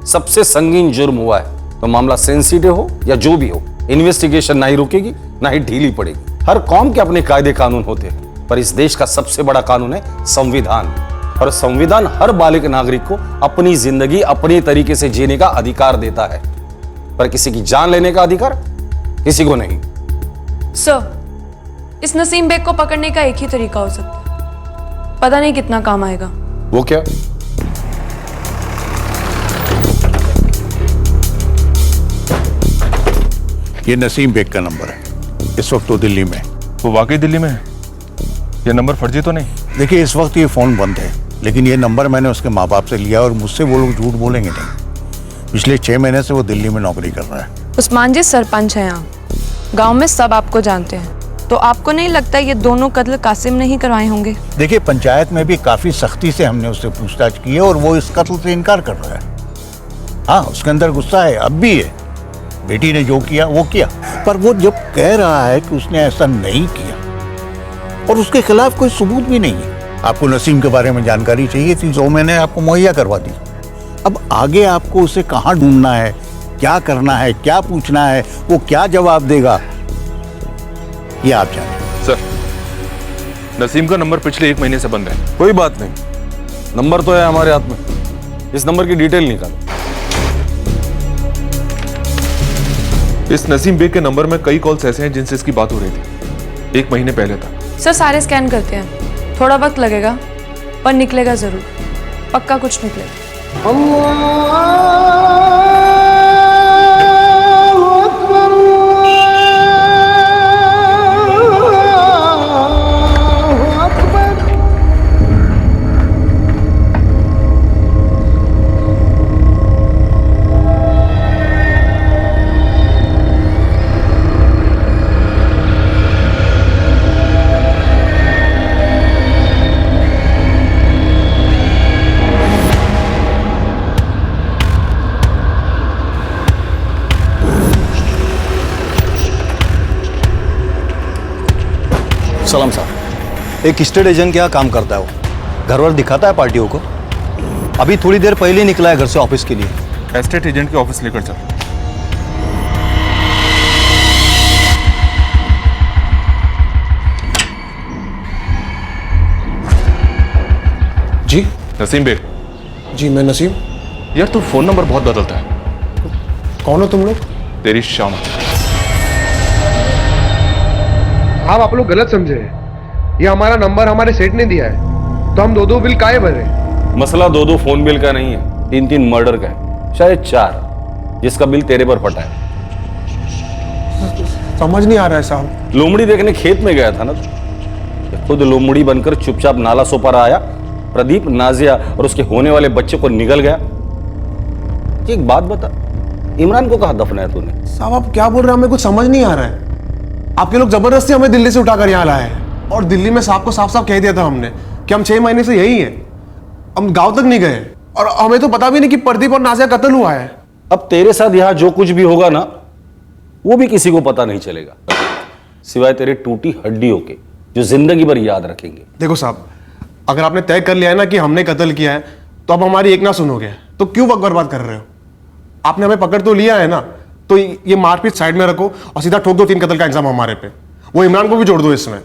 सबसे संगीन जुर्म हुआ है, तो मामला सेंसिटिव हो या जो भी हो, इन्वेस्टिगेशन ना ही रुकेगी ना ही ढीली पड़ेगी। हर कौम के अपने कायदे कानून होते हैं, पर इस देश का सबसे बड़ा कानून है संविधान। और संविधान हर बालिग नागरिक को अपनी जिंदगी अपने तरीके से जीने का अधिकार देता है, पर किसी की जान लेने का अधिकार किसी को नहीं। सर, इस नसीम बेग को पकड़ने का एक ही तरीका हो सकता है, पता नहीं कितना काम आएगा। वो क्या? ये नसीम बेग का नंबर है, इस वक्त वो दिल्ली में। वो वाकई दिल्ली में है? ये नंबर फर्जी तो नहीं? देखिए, इस वक्त ये फोन बंद है, लेकिन ये नंबर मैंने उसके माँ बाप से लिया और मुझसे वो लोग झूठ बोलेंगे नहीं। पिछले 6 महीने से वो दिल्ली में नौकरी कर रहा है। उस्मान जी सरपंच हैं यहाँ, गांव में सब आपको जानते हैं, तो आपको नहीं लगता ये दोनों कत्ल कासिम ने ही करवाए होंगे? देखिए, पंचायत में भी काफी सख्ती से हमने उससे पूछताछ की है और वो इस कत्ल से इनकार कर रहा है। हाँ, उसके अंदर गुस्सा है, अब भी है। बेटी ने जो किया वो किया, पर वो जब कह रहा है कि उसने ऐसा नहीं किया और उसके खिलाफ कोई सबूत भी नहीं है। आपको नसीम के बारे में जानकारी चाहिए थी, जो मैंने आपको मुहैया करवा दी। अब आगे आपको उसे कहाँ ढूंढना है, क्या करना है, क्या पूछना है, वो क्या जवाब देगा, ये आप जाने। सर, नसीम का नंबर पिछले 1 महीने से बंद है। कोई बात नहीं, नंबर तो है हमारे हाथ में, इस नंबर की डिटेल निकालो। इस नसीम बेग के नंबर में कई कॉल्स ऐसे हैं जिनसे इसकी बात हो रही थी, 1 महीने पहले तक। सर, सारे स्कैन करते हैं, थोड़ा वक्त लगेगा पर निकलेगा जरूर, पक्का कुछ निकलेगा। सलाम साहब, एक स्टेट एजेंट क्या काम करता है वो? घर वर दिखाता है पार्टियों को? अभी थोड़ी देर पहले ही निकला है घर से ऑफिस के लिए। एस्टेट एजेंट के ऑफिस लेकर चल। जी नसीम बेग। जी मैं नसीम। यार तू फोन नंबर बहुत बदलता है। कौन हो तुम लोग? तेरी शाम। आप लोग गलत समझे हैं, ये हमारा नंबर हमारे सेठ ने दिया है, तो हम 2-2 बिल काहे भर रहे? मसला 2-2 फोन बिल का नहीं है, 3-3 मर्डर का है, शायद 4, जिसका बिल तेरे पर फटा है। समझ नहीं आ रहा है साहब। लोमड़ी देखने खेत में गया था ना तू? खुद लोमड़ी बनकर चुपचाप नाला सोपार आया, प्रदीप, नाजिया और उसके होने वाले बच्चे को निगल गया। एक बात बता, इमरान को कहाँ दफनाया तूने? साहब आप क्या बोल रहे हैं, हमें कुछ समझ नहीं आ रहा है। आपके लोग जबरदस्ती हमें दिल्ली से उठाकर यहाँ लाए हैं, और दिल्ली में साहब को साफ साफ कह दिया था हमने कि हम 6 महीने से यही हैं, हम गांव तक नहीं गए, और हमें तो पता भी नहीं कि प्रदीप और नाजिया कत्ल हुआ है। अब तेरे साथ यहाँ जो कुछ भी होगा ना, वो भी किसी को पता नहीं चलेगा, सिवाय तेरे टूटी हड्डियों के, जो जिंदगी भर याद रखेंगे। देखो साहब, अगर आपने तय कर लिया है ना कि हमने कत्ल किया है, तो अब हमारी एक ना सुनोगे, तो क्यों वक्त बर्बाद कर रहे हो? आपने हमें पकड़ तो लिया है ना, तो ये मारपीट साइड में रखो और सीधा ठोक दो 3 कत्ल का इल्जाम हमारे पे। वो इमरान को भी जोड़ दो इसमें।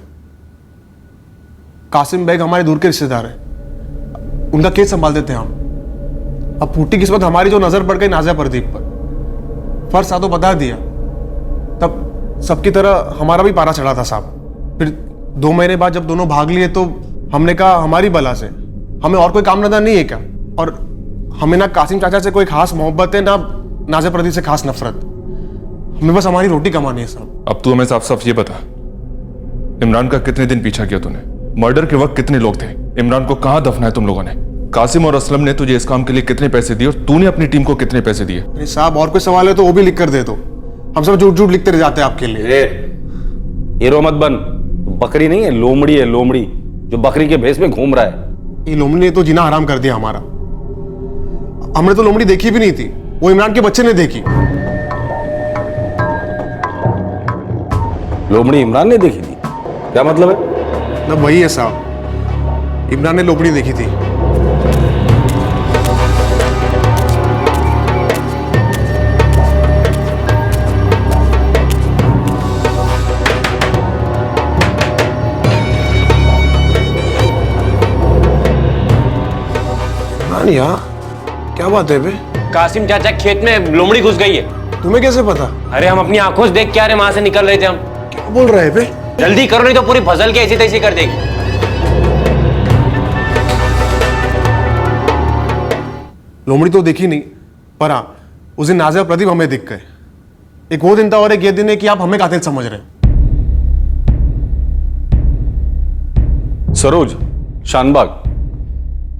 कासिम बेग हमारे दूर के रिश्तेदार हैं, उनका केस संभाल देते हैं हम। अब फूटी किस्मत हमारी जो नजर पड़ गई नाजिया प्रदीप पर, फर्ज साधो बता दिया, तब सबकी तरह हमारा भी पारा चढ़ा था साहब। फिर 2 महीने बाद जब दोनों भाग लिए, तो हमने कहा हमारी बला से हमें और कोई काम धंधा नहीं है क्या? और हमें ना कासिम चाचा से कोई खास मोहब्बत है, ना नाजिया प्रदीप से खास नफरत। हमें बस हमारी रोटी कमानी है साहब। अब तू हमें साफ साफ ये बता, इमरान का कितने दिन पीछा किया तूने? मर्डर के वक्त कितने लोग थे? इमरान को कहां दफनाया तुम लोगों ने? कासिम और असलम ने तुझे इस काम के लिए कितने पैसे दिए, और तूने अपनी टीम को कितने पैसे दिए? साहब और कोई सवाल है तो वो भी लिख कर दे दो, हम सब झूठ झूठ लिखते रह जाते हैं आपके लिए। हीरो मत बन, बकरी नहीं है, लोमड़ी है, लोमड़ी, जो बकरी के भेष में घूम रहा है। ये लोमड़ी ने तो जीना हराम कर दिया हमारा। हमने तो लोमड़ी देखी भी नहीं थी, वो इमरान के बच्चे ने देखी। लोमड़ी इमरान ने देखी थी? क्या मतलब है? ना वही है साहब, इमरान ने लोमड़ी देखी थी। यहाँ क्या बात है बे? कासिम चाचा खेत में लोमड़ी घुस गई है। तुम्हें कैसे पता? अरे हम अपनी आंखों से देख के आ रहे, वहां से निकल रहे थे हम। क्या बोल रहे हैं बे? जल्दी करो नहीं तो पूरी फसल के ऐसी तैसी कर देगी। लोमड़ी तो देखी नहीं, पर हाँ उस दिन नाजिया प्रदीप हमें दिख गए। एक वो दिन था और एक ये दिन है कि आप हमें कातिल समझ रहे हैं। सरोज, शानबाग,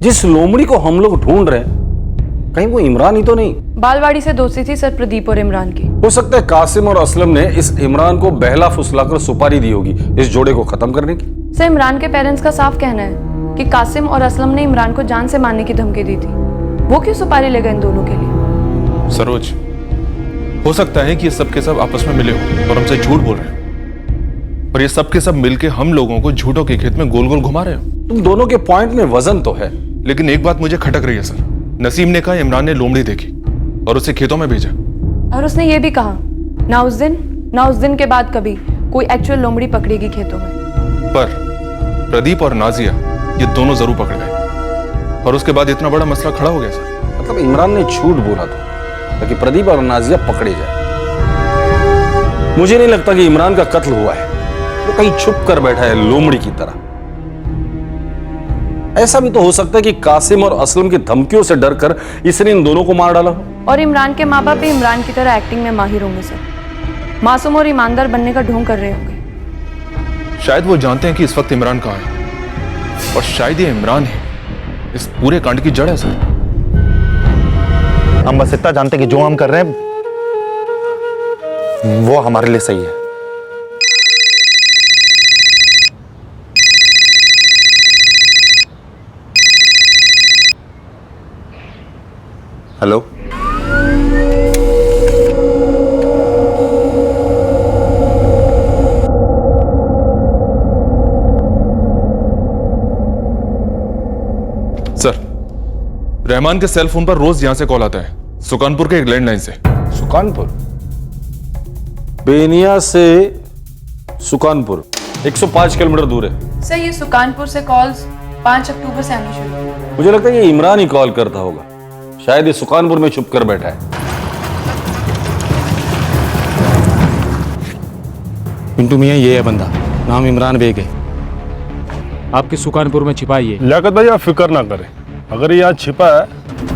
जिस लोमड़ी को हम लोग ढूंढ रहे हैं, कहीं वो इमरान ही तो नहीं? बालवाड़ी से दोस्ती थी सर प्रदीप और इमरान की। हो सकता है कासिम और असलम ने इस इमरान को बहला फुसलाकर सुपारी दी होगी इस जोड़े को खत्म करने की। सर इमरान के पेरेंट्स का साफ कहना है कि कासिम और असलम ने इमरान को जान से मारने की धमकी दी थी। वो क्यों सुपारी ले गए इन दोनों के लिए? सरोज, हो सकता है कि ये सब के सब आपस में मिले हो और हमसे झूठ बोल रहे हो, और ये सब के सब मिलके हम लोगों को झूठों के खेत में गोल गोल घुमा रहे हो। तुम दोनों के पॉइंट में वजन तो है, लेकिन एक बात मुझे खटक रही है सर। नसीम ने कहा इमरान ने लोमड़ी देखी और उसे खेतों में भेजा, और उसने ये भी कहा ना उस दिन के बाद कभी कोई एक्चुअल लोमड़ी पकड़ेगी खेतों में। पर प्रदीप और नाजिया ये दोनों जरूर पकड़ गए, और उसके बाद इतना बड़ा मसला खड़ा हो गया सर। मतलब इमरान ने झूठ बोला था ताकि प्रदीप और नाजिया पकड़े जाए। मुझे नहीं लगता कि इमरान का कत्ल हुआ है, वो कहीं छुप कर बैठा है लोमड़ी की तरह। ऐसा भी तो हो सकता है कि कासिम और असलम की धमकियों से डरकर इसने इन दोनों को मार डाला हो। और इमरान के माँ बाप भी इमरान की तरह एक्टिंग में माहिर होंगे सर, मासूम और ईमानदार बनने का ढोंग कर रहे होंगे। शायद वो जानते हैं कि इस वक्त इमरान कहाँ है, और शायद ये इमरान है इस पूरे कांड की जड़ है सर। हम बस इतना जानते हैं कि जो हम कर रहे हैं वो हमारे लिए सही है। हेलो, सर रहमान के सेल फोन पर रोज यहां से कॉल आता है, सुकानपुर के एक लैंडलाइन से। सुकानपुर? बेनिया से सुकानपुर 105 किलोमीटर दूर है। सर ये सुकानपुर से कॉल्स 5 अक्टूबर से आनी शुरू हुई। मुझे लगता है ये इमरान ही कॉल करता होगा, शायद ये सुकानपुर में छुप कर बैठा है। पिंटू मियां, ये है बंदा, नाम इमरान बेग है, आपके सुकानपुर में छिपा है। लियाकत भाई आप फिक्र ना करें, अगर ये यहाँ छिपा है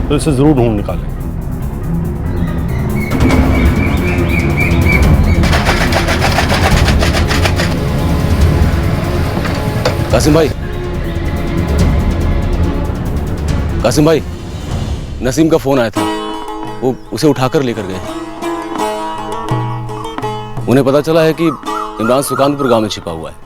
तो इसे जरूर ढूंढ निकालें। कासिम भाई, कासिम भाई, नसीम का फोन आया था, वो उसे उठाकर लेकर गए। उन्हें पता चला है कि इमरान सुकानपुर गांव में छिपा हुआ है।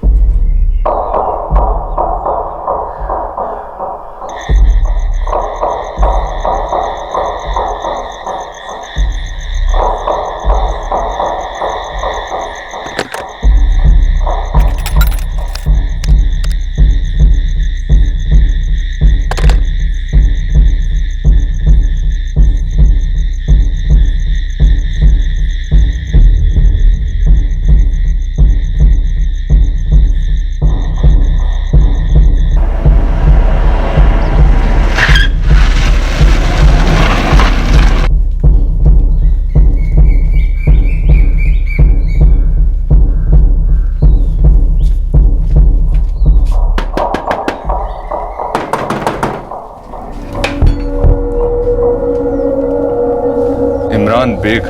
इमरान बेग,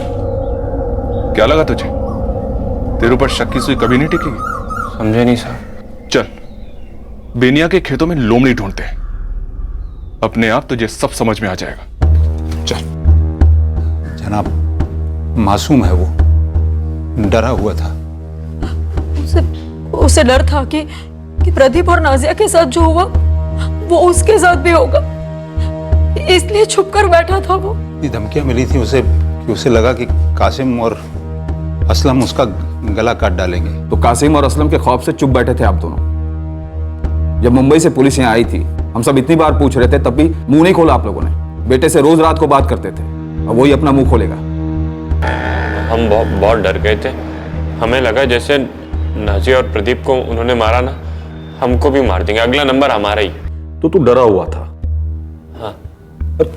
क्या लगा तुझे? तेरे ऊपर शक की सुई कभी नहीं टिकेगी। समझे नहीं साहब। चल बेनिया के खेतों में लोमड़ी ढूंढते हैं, अपने आप तुझे सब समझ में आ जाएगा। चल। जनाब, मासूम है वो, डरा हुआ था। उसे डर था कि प्रदीप और नाजिया के साथ जो हुआ वो उसके साथ भी होगा, इसलिए छुप कर बैठा था वो। धमकियां मिली थी उसे कि उसे लगा कि कासिम और असलम उसका गला काट डालेंगे। तो कासिम और असलम के खौफ से चुप बैठे थे आप दोनों। जब मुंबई से पुलिस यहाँ आई थी, हम सब इतनी बार पूछ रहे थे, तब भी मुंह नहीं खोला आप लोगों ने। बेटे से रोज रात को बात करते थे, अब वही अपना मुंह खोलेगा। हम बहुत डर गए थे। हमें लगा जैसे नाजिया और प्रदीप को उन्होंने मारा ना, हमको भी मार देंगे, अगला नंबर हमारा ही। तो तू डरा हुआ था। हाँ।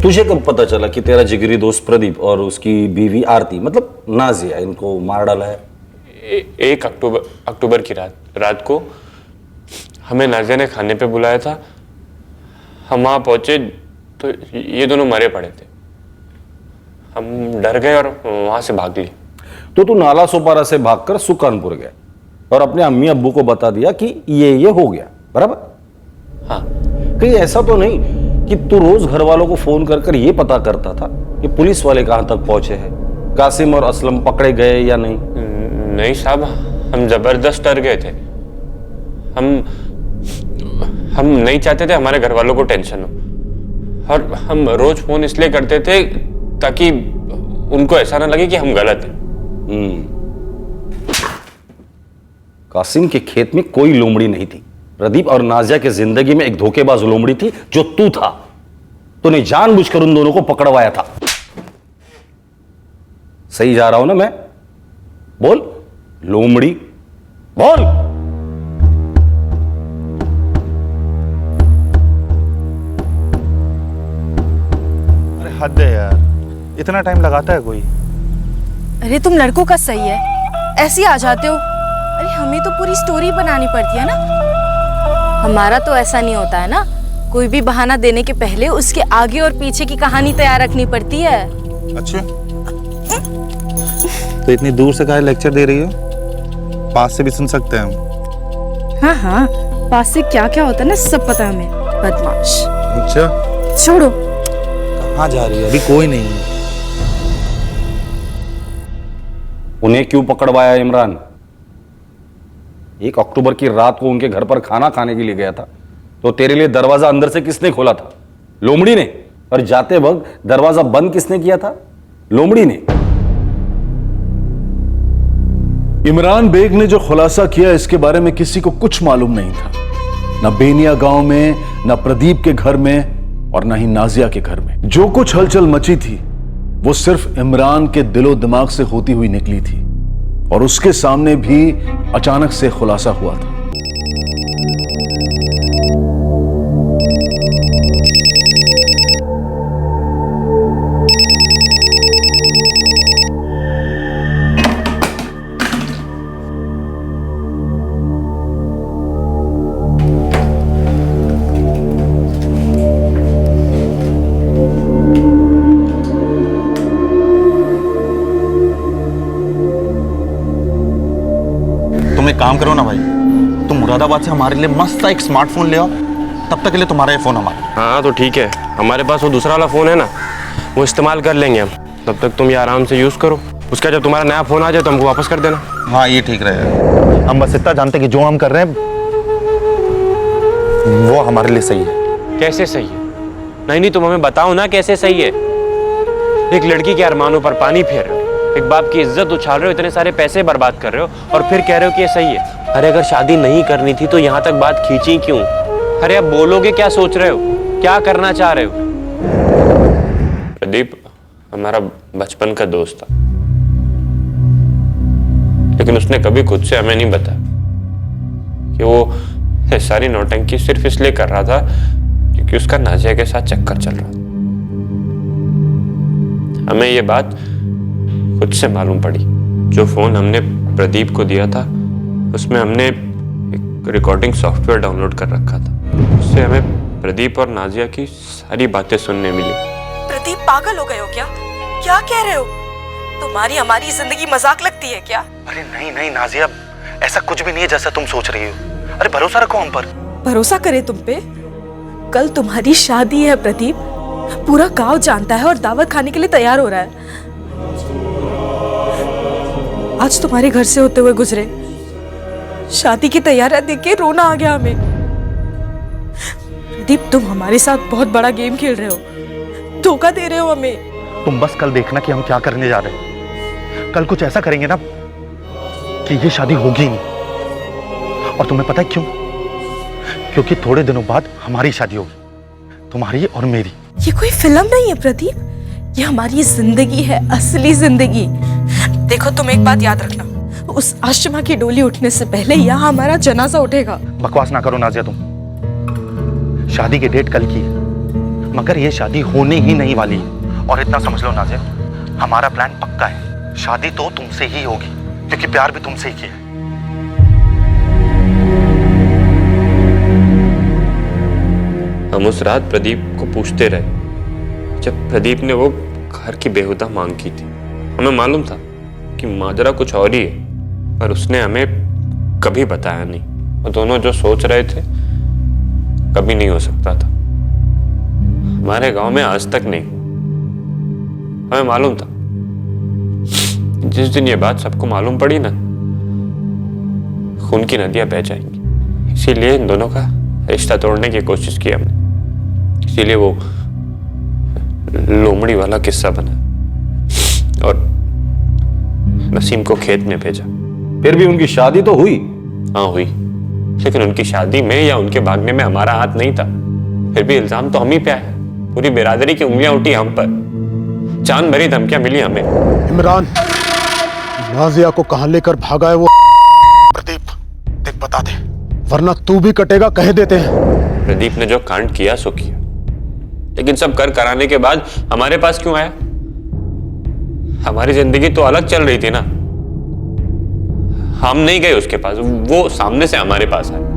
तुझे कब पता चला कि तेरा जिगरी दोस्त प्रदीप और उसकी बीवी आरती, मतलब नाजिया, इनको मार डाला है? 1 अक्टूबर की रात को हमें नाजिया ने खाने पे बुलाया था। हम वहाँ पहुंचे तो ये दोनों मरे पड़े थे। हम डर गए और वहां से भाग लिए। तो तू नाला सोपारा से भागकर सुकानपुर गया और अपने अम्मी अब्बू को बता दिया कि ये हो गया, बराबर? हाँ। कहीं ऐसा तो नहीं कि तू रोज घर वालों को फोन कर ये पता करता था कि पुलिस वाले कहां तक पहुंचे हैं, कासिम और असलम पकड़े गए या नहीं? नहीं साहब, हम जबरदस्त डर गए थे। हम नहीं चाहते थे हमारे घर वालों को टेंशन हो, और हम रोज फोन इसलिए करते थे ताकि उनको ऐसा ना लगे कि हम गलत हैं। कासिम के खेत में कोई लोमड़ी नहीं थी। प्रदीप और नाजिया की जिंदगी में एक धोखेबाज लोमड़ी थी जो तू था। तूने जानबूझकर उन दोनों को पकड़वाया था। सही जा रहा हूं ना मैं? बोल लोमड़ी, बोल। अरे हद है यार, इतना टाइम लगाता है कोई? अरे तुम लड़कों का सही है, ऐसे ही आ जाते हो। अरे हमें तो पूरी स्टोरी बनानी पड़ती है ना। हमारा तो ऐसा नहीं होता है ना, कोई भी बहाना देने के पहले उसके आगे और पीछे की कहानी तैयार रखनी पड़ती है। अच्छा, तो इतनी दूर से काहे लेक्चर दे रही हो? पास से भी सुन सकते हैं हम। हाँ हाँ, पास से क्या क्या होता है ना सब पता है हमें, बदमाश। अच्छा छोड़ो। कहाँ जा रही है? अभी कोई नहीं है। उन्हें क्यों पकड़वाया इमरान? 1 अक्टूबर की रात को उनके घर पर खाना खाने के लिए गया था, तो तेरे लिए दरवाजा अंदर से किसने खोला था? लोमड़ी ने। और जाते वक्त दरवाजा बंद किसने किया था? लोमड़ी ने। इमरान बेग ने जो खुलासा किया इसके बारे में किसी को कुछ मालूम नहीं था, न बेनिया गांव में, न प्रदीप के घर में, और न ही नाजिया के घर में। जो कुछ हलचल मची थी वो सिर्फ इमरान के दिलो दिमाग से होती हुई निकली थी, और उसके सामने भी अचानक से खुलासा हुआ था। तुम एक काम करो ना भाई, तुम मुरादाबाद से हमारे लिए मस्त सा एक स्मार्टफोन ले आओ, तब तक के लिए तुम्हारा ये फोन हमारा। हाँ तो ठीक है, हमारे पास वो दूसरा वाला फ़ोन है ना, वो इस्तेमाल कर लेंगे हम। तब तक तुम ये आराम से यूज़ करो, उसका जब तुम्हारा नया फ़ोन आ जाए तो हमको वापस कर देना। हाँ ये ठीक रहेगा। हम बस इतना जानते कि जो हम कर रहे हैं वो हमारे लिए सही है। कैसे सही है? नहीं तुम हमें बताओ ना कैसे सही है। एक लड़की के अरमानों पर पानी फेर रहे हो, एक बाप की इज्जत उछाल रहे हो, इतने सारे पैसे बर्बाद कर रहे हो और फिर कह रहे हो कि ये सही है। अरे अगर शादी नहीं करनी थी तो यहाँ तक बात खींची क्यों? अरे अब बोलोगे क्या सोच रहे हो, क्या करना चाह रहे हो? प्रदीप हमारा बचपन का दोस्त था, लेकिन उसने कभी खुद से हमें नहीं बताया कि वो सारी नौटंकी सिर्फ इसलिए कर रहा था क्योंकि उसका नाजिया के साथ चक्कर चल रहा था। हमें ये बात खुद से मालूम पड़ी। जो फोन हमने प्रदीप को दिया था उसमें हमने एक रिकॉर्डिंग सॉफ्टवेयर डाउनलोड कर रखा था। उससे हमें प्रदीप और नाजिया की सारी बातें सुनने मिली। प्रदीप पागल हो गए हो क्या? क्या कह रहे हो? तुम्हारी हमारी जिंदगी मजाक लगती है क्या? अरे नहीं नहीं नाजिया, ऐसा कुछ भी नहीं है जैसा तुम सोच रही हो। अरे भरोसा रखो हम पर। भरोसा करे तुम पे? कल तुम्हारी शादी है प्रदीप, पूरा गांव जानता है और दावत खाने के लिए तैयार हो रहा है। आज तुम्हारे घर से होते हुए गुजरे, शादी की तैयारियां देख के रोना आ गया हमें। प्रदीप तुम हमारे साथ बहुत बड़ा गेम खेल रहे हो, धोखा दे रहे हो हमें। तुम बस कल देखना कि हम क्या करने जा रहे हैं। कल कुछ ऐसा करेंगे ना कि ये शादी होगी नहीं। और तुम्हें पता है क्यों? क्योंकि थोड़े दिनों बाद हमारी शादी होगी, तुम्हारी और मेरी। ये कोई फिल्म नहीं है प्रदीप, ये हमारी जिंदगी है, असली जिंदगी। देखो तुम एक बात याद रखना, उस आशिमा की डोली उठने से पहले यहाँ हमारा जनाजा उठेगा। बकवास ना करो नाजिया, तुम शादी की डेट कल की है, मगर ये शादी होने ही नहीं वाली है। और इतना समझ लो नाजिया, हमारा प्लान पक्का है। शादी तो तुमसे ही होगी, क्योंकि प्यार भी तुमसे ही किया है। हम उस रात प्रदीप को पूछते रहे जब प्रदीप ने वो घर की बेहुदा मांग की थी। हमें मालूम था कि माजरा कुछ और ही है, पर उसने हमें कभी बताया नहीं। वो दोनों जो सोच रहे थे कभी नहीं हो सकता था। हमारे गांव में आज तक नहीं। हमें मालूम था जिस दिन ये बात सबको मालूम पड़ी ना, खून की नदियां बह जाएंगी। इसीलिए इन दोनों का रिश्ता तोड़ने की कोशिश की हमने। इसीलिए वो लोमड़ी वाला किस्सा बना और नसीम को खेत में भेजा। फिर भी उनकी शादी तो हुई। हाँ हुई, लेकिन उनकी शादी में या उनके भागने में हमारा हाथ नहीं था। फिर भी इल्जाम तो हम ही पे आया। पूरी बिरादरी की उंगलियां उठी हम पर, जान भरी धमकियां मिली हमें। इमरान, नाजिया को कहां लेकर भागा है वो? प्रदीप देख बता दे, वरना तू भी कटेगा, कह देते हैं। प्रदीप ने जो कांड किया सो किया, लेकिन सब कर कराने के बाद हमारे पास क्यों आया? हमारी जिंदगी तो अलग चल रही थी ना। हम नहीं गए उसके पास, वो सामने से हमारे पास आया।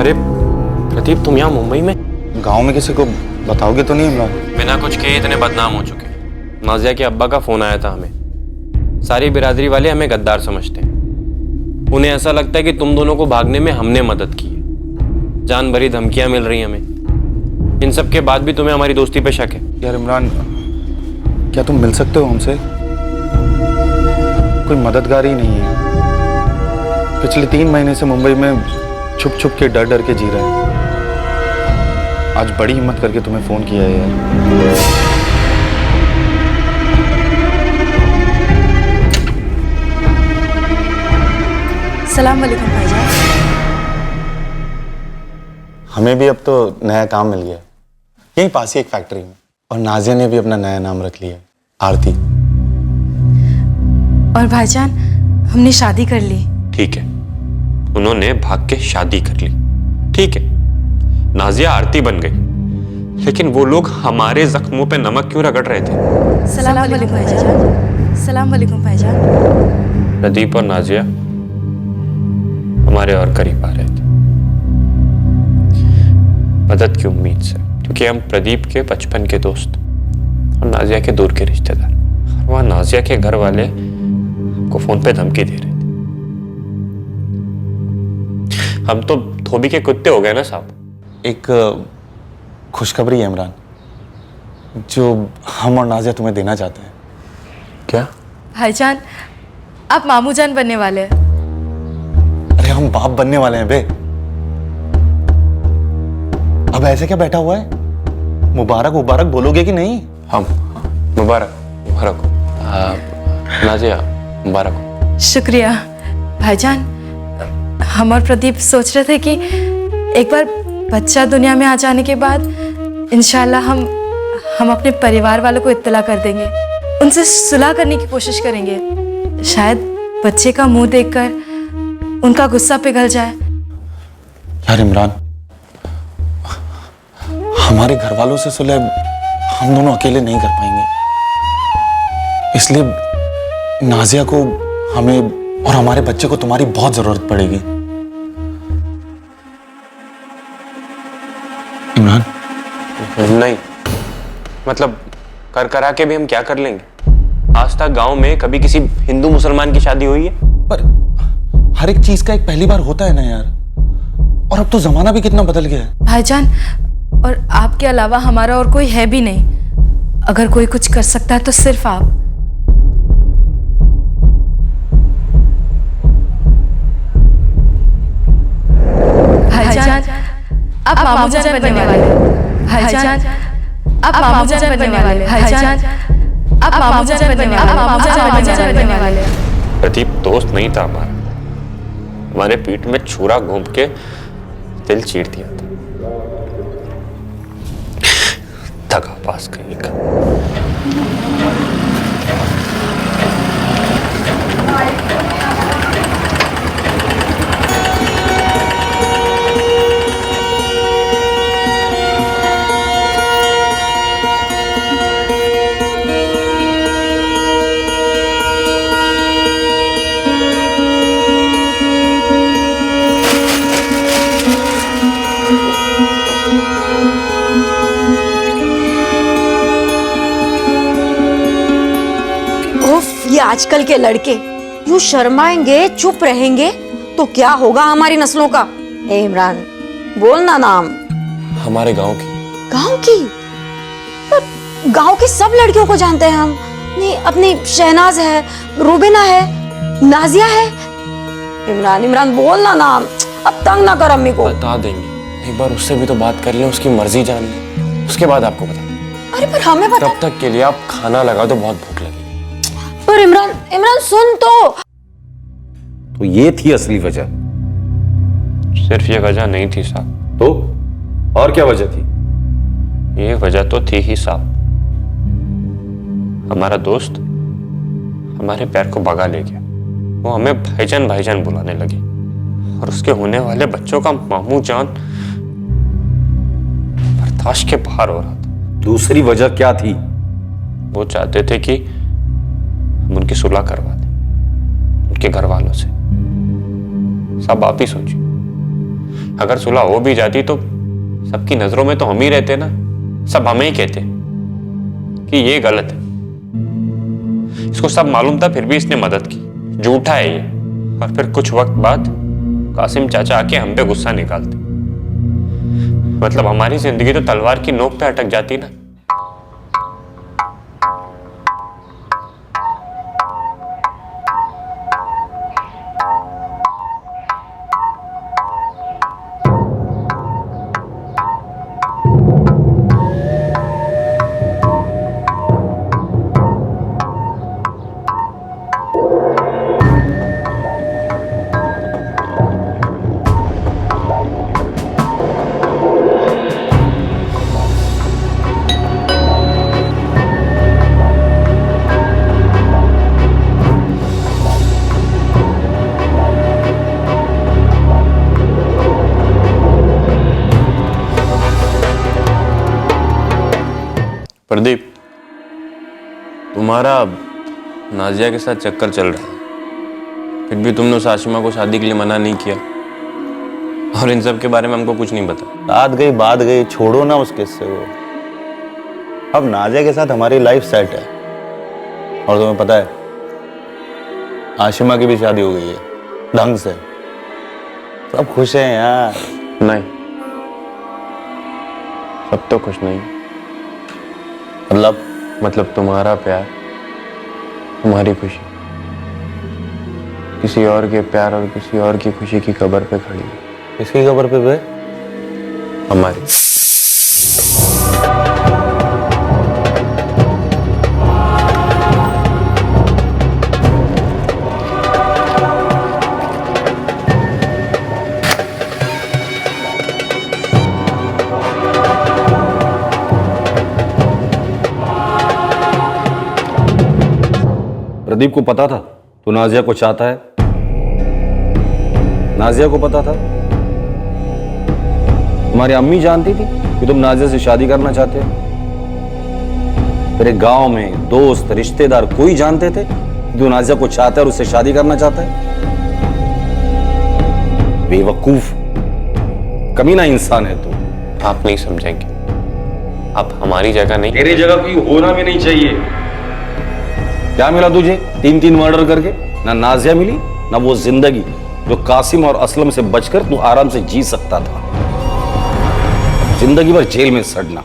अरे प्रदीप, तुम यहाँ मुंबई में गांव में किसी को बताओगे तो नहीं? इमरान बिना कुछ किए इतने बदनाम हो चुके। नाजिया के अब्बा का फोन आया था हमें। सारी बिरादरी वाले हमें गद्दार समझते हैं। उन्हें ऐसा लगता है कि तुम दोनों को भागने में हमने मदद की है। जान भरी धमकियां मिल रही हमें। इन सब के बाद भी तुम्हें हमारी दोस्ती पे शक है? यार इमरान, क्या तुम मिल सकते हो हमसे? कोई मददगार ही नहीं है। पिछले 3 महीने से मुंबई में छुप छुप के डर डर के जी रहे हैं। आज बड़ी हिम्मत करके तुम्हें फोन किया है यार। सलाम वालेकुम भाईजान। हमें भी अब तो नया काम मिल गया, यहीं पास ही एक फैक्ट्री में। और नाजिया ने भी अपना नया नाम रख लिया, आरती। और भाईजान, हमने शादी कर ली। ठीक है, उन्होंने भाग के शादी कर ली, ठीक है। नाजिया आरती बन गई, लेकिन वो लोग हमारे जख्मों पे नमक क्यों रगड़ रहे थे? सलाम वालेकुम भाईजान। सलाम वालेकुम भाईजान। प्रदीप और नाजिया हमारे और करीब आ रहे थे, मदद की उम्मीद से, क्योंकि हम प्रदीप के बचपन के दोस्त और नाजिया के दूर के रिश्तेदार। वहाँ नाजिया के घर वाले को फोन पे धमकी दे रहे हम तो धोबी के कुत्ते हो गए ना साहब। एक खुशखबरी है इमरान, जो हम और नाजिया तुम्हें देना चाहते हैं। क्या? भाईजान, आप मामू जान बनने वाले हैं। अरे हम बाप बनने वाले हैं बे। अब ऐसे क्या बैठा हुआ है? मुबारक मुबारक बोलोगे कि नहीं? हम मुबारक मुबारक हो। नाजिया मुबारक हो। शुक्रिया भाईजान। हम और प्रदीप सोच रहे थे कि एक बार बच्चा दुनिया में आ जाने के बाद इंशाल्लाह हम अपने परिवार वालों को इत्तला कर देंगे, उनसे सुलह करने की कोशिश करेंगे। शायद बच्चे का मुंह देखकर उनका गुस्सा पिघल जाए। यार इमरान, हमारे घर वालों से सुलह हम दोनों अकेले नहीं कर पाएंगे, इसलिए नाजिया को, हमें और हमारे बच्चे को तुम्हारी बहुत जरूरत पड़ेगी। इमरान? नहीं, मतलब कर करा के भी हम क्या कर लेंगे? आज तक गांव में कभी किसी हिंदू मुसलमान की शादी हुई है? पर हर एक चीज का एक पहली बार होता है ना यार, और अब तो जमाना भी कितना बदल गया है। भाईजान, और आपके अलावा हमारा और कोई है भी नहीं। अगर कोई कुछ कर सकता है तो सिर्फ आप। भाईजान, आप मामू जान बनने वाले। भाईजान, आप मामू जान बनने वाले। भाईजान, आप मामू जान बनने वाले। प्रदीप दोस्त नहीं था हमारा, हमारे पीठ में छुरा घूम के दिल चीर दिया था। दगा पास कहीं का। ये आजकल के लड़के यूं शर्माएंगे, चुप रहेंगे तो क्या होगा हमारी नस्लों का? ए इमरान, बोलना नाम। हमारे गांव की। गांव की? पर गांव की सब लड़कियों को जानते हैं हम। नहीं, अपनी शहनाज है, रूबीना है, नाजिया है। इमरान इमरान बोलना नाम, अब तंग ना कर अम्मी को। बता देंगे, एक बार उससे भी तो बात कर लें, उसकी मर्जी जान लें, उसके बाद आपको बता। अरे पर हमें बता। तब तक के लिए आप खाना लगा दो, बहुत भूख लगी। पर इमरान इमरान सुन तो ये थी असली वजह? सिर्फ ये वजह नहीं थी साहब। तो और क्या वजह थी? ये वजह तो थी ही साहब। हमारा दोस्त हमारे पैर को भगा ले गया। वो हमें भाईजान भाईजान बुलाने लगे और उसके होने वाले बच्चों का मामू जान बर्दाश्त के बाहर हो रहा था। दूसरी वजह क्या थी? वो चाहते थे कि हम उनकी सुलह करवा दें उनके घर वालों से। सब आप ही सोचिए, अगर सुलह हो भी जाती तो सबकी नजरों में तो हम ही रहते ना। सब हमें ही कहते कि ये गलत है। इसको सब मालूम था, फिर भी इसने मदद की। झूठा है ये। और फिर कुछ वक्त बाद कासिम चाचा आके हम पे गुस्सा निकालते। मतलब हमारी जिंदगी तो तलवार की नोक पे अटक जाती ना। प्रदीप, तुम्हारा नाजिया के साथ चक्कर चल रहा है, फिर भी तुमने उस आशिमा को शादी के लिए मना नहीं किया और इन सब के बारे में हमको कुछ नहीं पता। बात गई, छोड़ो ना उस किस्से को। अब नाजिया के साथ हमारी लाइफ सेट है और तुम्हें पता है आशिमा की भी शादी हो गई है ढंग से। सब खुश हैं यार। नहीं, सब तो खुश नहीं। मतलब तुम्हारा प्यार, तुम्हारी खुशी किसी और के प्यार और किसी और की खुशी की कब्र पे खड़ी है। किसकी कब्र पे बे? हमारी। प्रदीप को पता था तो नाजिया को चाहता है? नाजिया को पता था? तुम्हारी अम्मी जानती थी कि तुम नाजिया से शादी करना चाहते हो? तेरे गांव में दोस्त रिश्तेदार कोई जानते थे कि तू नाजिया को चाहता है और उससे शादी करना चाहता है? बेवकूफ, कमीना इंसान है तू। आप नहीं समझेंगे। आप हमारी जगह नहीं। तेरी जगह कोई होना भी नहीं चाहिए। क्या मिला तुझे 3-3 मर्डर करके? ना नाजिया मिली ना वो जिंदगी जो कासिम और असलम से बचकर तू आराम से जी सकता था। जिंदगी भर जेल में सड़ना।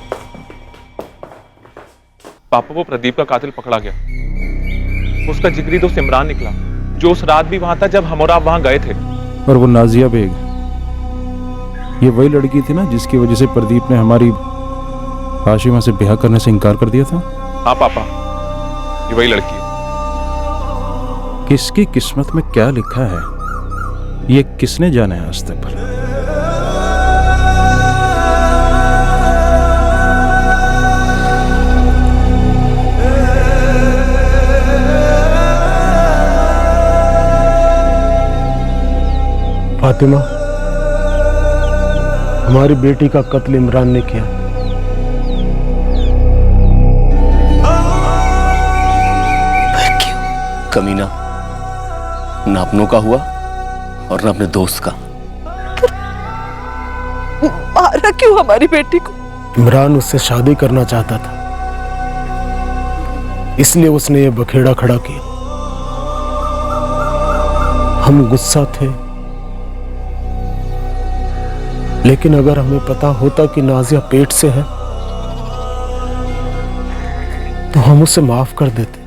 पापा, वो प्रदीप का कातिल पकड़ा गया। उसका जिगरी दोस्त इमरान निकला, जो उस रात भी वहां था जब हम और आप वहां गए थे। और वो नाजिया बेग, ये वही लड़की थी ना जिसकी वजह से प्रदीप ने हमारी हाशिमा से ब्याह करने से इनकार कर दिया था? हाँ पापा, ये वही लड़की है। किसकी किस्मत में क्या लिखा है ये किसने जाना है आज तक पर। फातिमा, हमारी बेटी का कत्ल इमरान ने किया। कमीना, ना अपनों का हुआ और ना अपने दोस्त का। मारा क्यों हमारी बेटी को? इमरान उससे शादी करना चाहता था, इसलिए उसने ये बखेड़ा खड़ा किया। हम गुस्सा थे, लेकिन अगर हमें पता होता कि नाजिया पेट से है तो हम उसे माफ कर देते।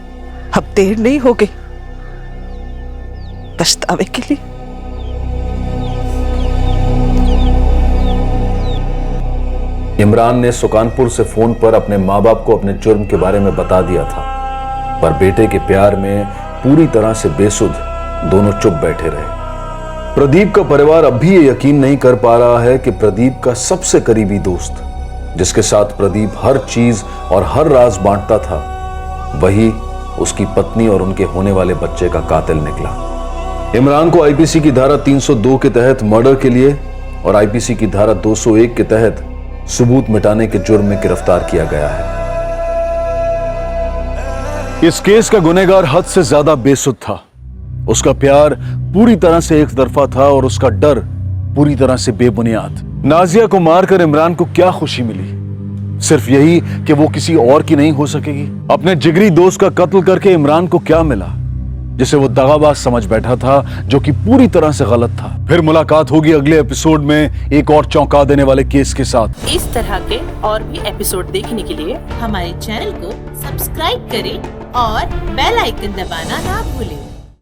अब देर नहीं हो गई पछतावे के लिए। इमरान ने सुकानपुर से फोन पर अपने माँ बाप को अपने जुर्म के बारे में बता दिया था, पर बेटे के प्यार में पूरी तरह से बेसुध दोनों चुप बैठे रहे। प्रदीप का परिवार अब भी ये यकीन नहीं कर पा रहा है कि प्रदीप का सबसे करीबी दोस्त, जिसके साथ प्रदीप हर चीज और हर राज बांटता था, वही उसकी पत्नी और उनके होने वाले बच्चे का कातिल निकला। इमरान को आईपीसी की धारा 302 के तहत मर्डर के लिए और आईपीसी की धारा 201 के तहत सबूत मिटाने के जुर्म में गिरफ्तार किया गया है। इस केस का गुनहगार हद से ज्यादा बेसुध था। उसका प्यार पूरी तरह से एक तरफा था और उसका डर पूरी तरह से बेबुनियाद। नाजिया को मारकर इमरान को क्या खुशी मिली? सिर्फ यही कि वो किसी और की नहीं हो सकेगी। अपने जिगरी दोस्त का कत्ल करके इमरान को क्या मिला जिसे वो दगाबाज समझ बैठा था, जो कि पूरी तरह से गलत था। फिर मुलाकात होगी अगले एपिसोड में एक और चौंका देने वाले केस के साथ। इस तरह के और भी एपिसोड देखने के लिए हमारे चैनल को सब्सक्राइब करें और बेल आइकन दबाना ना भूलें।